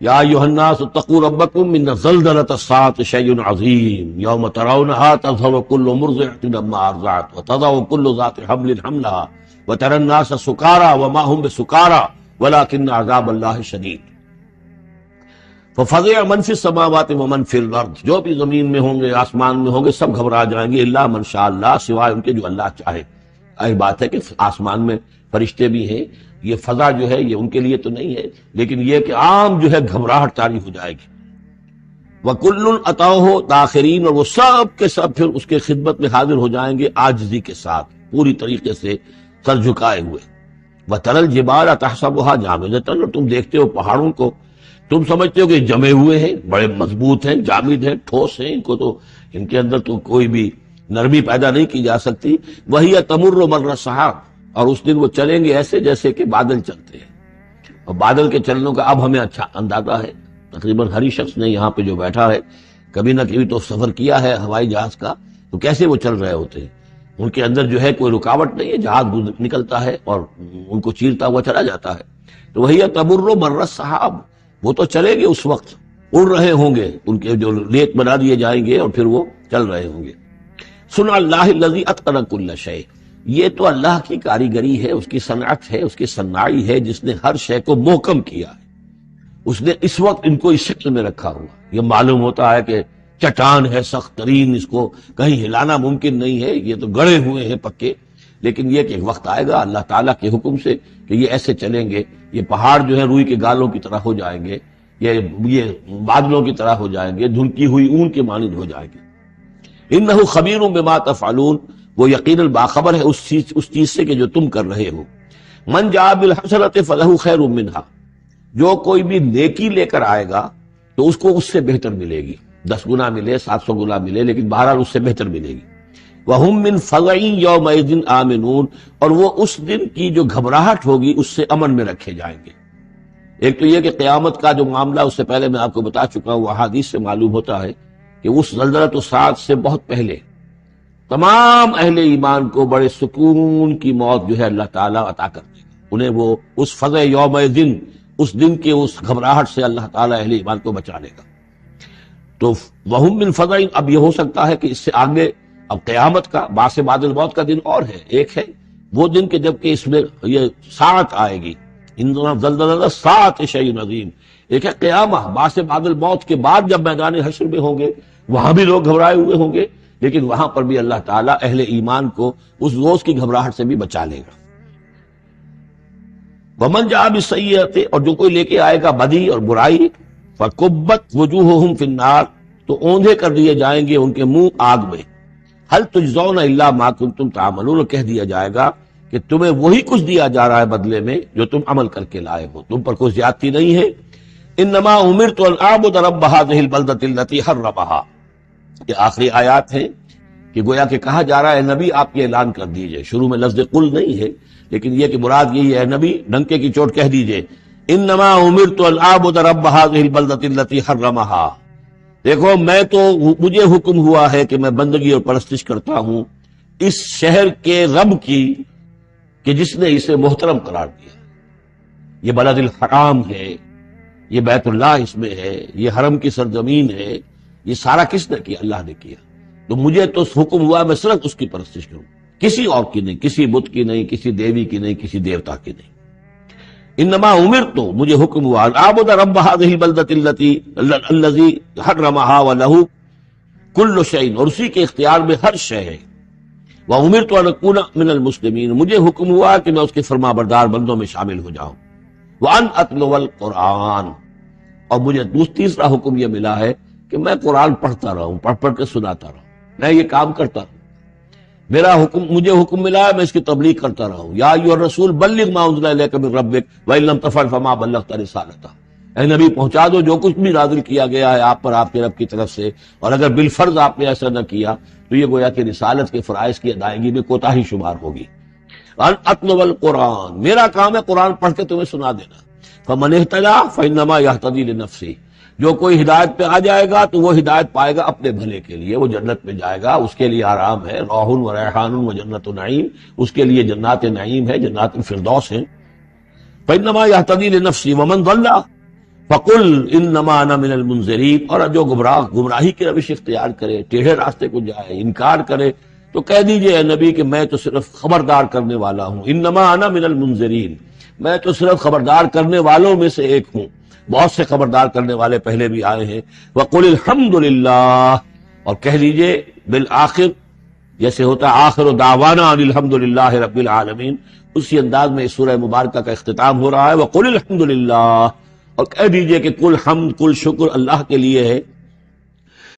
یا ایھا الناس اتقوا ربکم ان زلزلۃ الساعۃ شیء عظیم یوم ترونها تذہل کل مرضعۃ عما ارضعت وتضع کل ذات حمل حملها وترى الناس سکارى وما هم بسکارى ولكن عذاب اللہ شدید۔ ففزع من فی السماوات ومن فی الارض، جو بھی زمین میں ہوں گے آسمان میں ہوں گے سب گھبرا جائیں گے، الا من شاء اللہ، سوائے ان کے جو اللہ چاہے۔ ایسی بات ہے کہ آسمان میں فرشتے بھی ہیں، یہ فضا جو ہے یہ ان کے لیے تو نہیں ہے، لیکن یہ کہ عام جو ہے گھبراہٹ طاری ہو جائے گی۔ وَكُلٌّ أَتَوْهُ دَاخِرِينَ، اور وہ سب کے سب پھر اس کے خدمت میں حاضر ہو جائیں گے عاجزی کے ساتھ، پوری طریقے سے سر جھکائے ہوئے۔ وَتَرَى الْجِبَالَ تَحْسَبُهَا جَامِدَةً، اور تم دیکھتے ہو پہاڑوں کو، تم سمجھتے ہو کہ جمے ہوئے ہیں، بڑے مضبوط ہیں، جامد ہیں، ٹھوس ہیں، ان کے اندر تو کوئی بھی نرمی پیدا نہیں کی جا سکتی۔ وَهِيَ تَمُرُّ مَرَّ السَّحَابِ، اور اس دن وہ چلیں گے ایسے جیسے کہ بادل چلتے ہیں۔ اور بادل کے چلنوں کا اب ہمیں اچھا اندازہ ہے، تقریباً ہر ہی شخص نے یہاں پہ جو بیٹھا ہے کبھی نہ کبھی تو سفر کیا ہے ہوائی جہاز کا، تو کیسے وہ چل رہے ہوتے ہیں، ان کے اندر جو ہے کوئی رکاوٹ نہیں ہے، جہاز نکلتا ہے اور ان کو چیرتا ہوا چلا جاتا ہے۔ تو وہی تمر مر السحاب، وہ تو چلے گے اس وقت، اڑ رہے ہوں گے، ان کے جو ریت بنا دیے جائیں گے اور پھر وہ چل رہے ہوں گے۔ سن اللہ الذی اتقن کل شیء، یہ تو اللہ کی کاریگری ہے، اس کی صنعت ہے، اس کی صنائی ہے، جس نے ہر شے کو محکم کیا ہے۔ اس نے اس وقت ان کو اس شکل میں رکھا ہوا، یہ معلوم ہوتا ہے کہ چٹان ہے سخت ترین، اس کو کہیں ہلانا ممکن نہیں ہے، یہ تو گڑے ہوئے ہیں پکے، لیکن یہ کہ ایک وقت آئے گا اللہ تعالیٰ کے حکم سے کہ یہ ایسے چلیں گے، یہ پہاڑ جو ہے روئی کے گالوں کی طرح ہو جائیں گے، یہ بادلوں کی طرح ہو جائیں گے، دھنکی ہوئی اون کے مانند ہو جائیں گے۔ انہ خبیر بما تفعلون، وہ یقیناً باخبر ہے اس چیز سے کہ جو تم کر رہے ہو۔ من جاء بالحسنۃ فلہ خیر منہا، جو کوئی بھی نیکی لے کر آئے گا تو اس کو اس سے بہتر ملے گی، 10 گنا ملے، 700 گنا ملے، لیکن بہرحال اس سے بہتر ملے گی۔ وَهُم مِّن فَزَعٍ يَوْمَئِذٍ آمِنُونَ، اور وہ اس دن کی جو گھبراہٹ ہوگی اس سے امن میں رکھے جائیں گے۔ ایک تو یہ کہ قیامت کا جو معاملہ، اس سے پہلے میں آپ کو بتا چکا ہوں، احادیث سے معلوم ہوتا ہے کہ اس زلزلۃ الساعۃ سے بہت پہلے تمام اہل ایمان کو بڑے سکون کی موت جو ہے اللہ تعالیٰ عطا کر دے گا، انہیں وہ اس فزع یومئذ، اس دن کے اس گھبراہٹ سے اللہ تعالیٰ اہل ایمان کو بچا لے گا۔ تو وَهُم مِّن فَزَعٍ، اب یہ ہو سکتا ہے کہ اس سے آگے اب قیامت کا بعد الموت کا دن اور ہے، ایک ہے وہ دن کہ جب کہ اس میں یہ ساعت آئے گی، اِنَّ زَلْزَلَةَ السَّاعَةِ شَيْءٌ عَظِيمٌ، ایک ہے قیامت، بعد الموت کے بعد جب میدان حشر میں ہوں گے وہاں بھی لوگ گھبرائے ہوئے ہوں گے، لیکن وہاں پر بھی اللہ تعالیٰ اہل ایمان کو اس روز کی گھبراہٹ سے بھی بچا لے گا۔ وَمَنْ جَاءَ بِالسَّيِّئَةِ، اور جو کوئی لے کے آئے گا بدی اور برائی، فَكُبَّتْ وُجُوهُهُمْ فِي النَّارِ، تو اوندھے کر دیے جائیں گے ان کے منہ آگ میں۔ هَلْ تُجْزَوْنَ إِلَّا مَا كُنتُمْ تَعْمَلُونَ، کہہ دیا جائے گا کہ تمہیں وہی کچھ دیا جا رہا ہے بدلے میں جو تم عمل کر کے لائے ہو، تم پر کوئی زیادتی نہیں ہے۔ إِنَّمَا أُمِرْتُ أَنْ أَعْبُدَ رَبَّ هَٰذِهِ الْبَلْدَةِ الَّتِي حَرَّمَهَا، یہ آخری آیات ہیں کہ گویا کہ کہا جا رہا ہے نبی آپ یہ اعلان کر دیجئے، شروع میں لفظ قل نہیں ہے لیکن یہ کہ مراد یہی ہے نبی ڈنکے کی چوٹ کہہ دیجئے، انما امرت ان اعبد رب هذه البلدة التي حرمها، دیکھو میں تو مجھے حکم ہوا ہے کہ میں بندگی اور پرستش کرتا ہوں اس شہر کے رب کی کہ جس نے اسے محترم قرار دیا۔ یہ بلد الحرام ہے، یہ بیت اللہ اس میں ہے، یہ حرم کی سرزمین ہے، یہ سارا کس نے کیا؟ اللہ نے کیا۔ تو مجھے تو حکم ہوا میں صرف اس کی پرستش کروں، کسی اور کی نہیں، کسی بت کی نہیں، کسی دیوی کی نہیں، کسی دیوتا کی نہیں۔ انما امرت، مجھے حکم ہوا اعبد رب هذه البلدة الذي حرمها وله كل شيء، اور اسی کے اختیار میں ہر شے ہے۔ وامرت ان اكون من المسلمين، مجھے حکم ہوا کہ میں اس کے فرما بردار بندوں میں شامل ہو جاؤں۔ وان اتلو القرآن، اور مجھے تیسرا حکم یہ ملا ہے کہ میں قرآن پڑھتا رہوں، پڑھ کے سناتا رہوں، میں یہ کام کرتا رہوں، میرا حکم، مجھے حکم ملا ہے میں اس کی تبلیغ کرتا رہوں۔ یا ایھا الرسول بلغ ما انزل الیک من ربک وان لم تفعل فما بلغت رسالتہ، اے نبی پہنچا دو جو کچھ بھی نازل کیا گیا ہے آپ پر آپ کے رب کی طرف سے، اور اگر بالفرض آپ نے ایسا نہ کیا تو یہ گویا کہ رسالت کے فرائض کی ادائیگی میں کوتاہی شمار ہوگی۔ ان اتلو القرآن، میرا کام ہے قرآن پڑھ کے تمہیں سنا دینا۔ فمن اہتدی فانما یہتدی لنفسہ، جو کوئی ہدایت پہ آ جائے گا تو وہ ہدایت پائے گا اپنے بھلے کے لیے، وہ جنت میں جائے گا، اس کے لیے آرام ہے، روح و ریحان و جنت نعیم، اس کے لیے جنات نعیم ہے، جنات الفردوس ہیں۔ فانما یہتدی لنفسہ ومن ضل فقل انما انا من المنذرین، اور جو گمراہی کی روش اختیار کرے، ٹیڑھے راستے کو جائے، انکار کرے، تو کہہ دیجئے اے نبی کہ میں تو صرف خبردار کرنے والا ہوں، انما انا من المنذرین، میں تو صرف خبردار کرنے والوں میں سے ایک ہوں، بہت سے خبردار کرنے والے پہلے بھی آئے ہیں۔ وقل الحمدللہ، اور کہہ دیجئے بالآخر، جیسے ہوتا ہے آخر دعوانا ان الحمدللہ رب العالمین، اسی انداز میں اس سورہ مبارکہ کا اختتام ہو رہا ہے۔ وقل الحمدللہ، اور کہہ دیجئے کہ کل حمد کل شکر اللہ کے لیے ہے،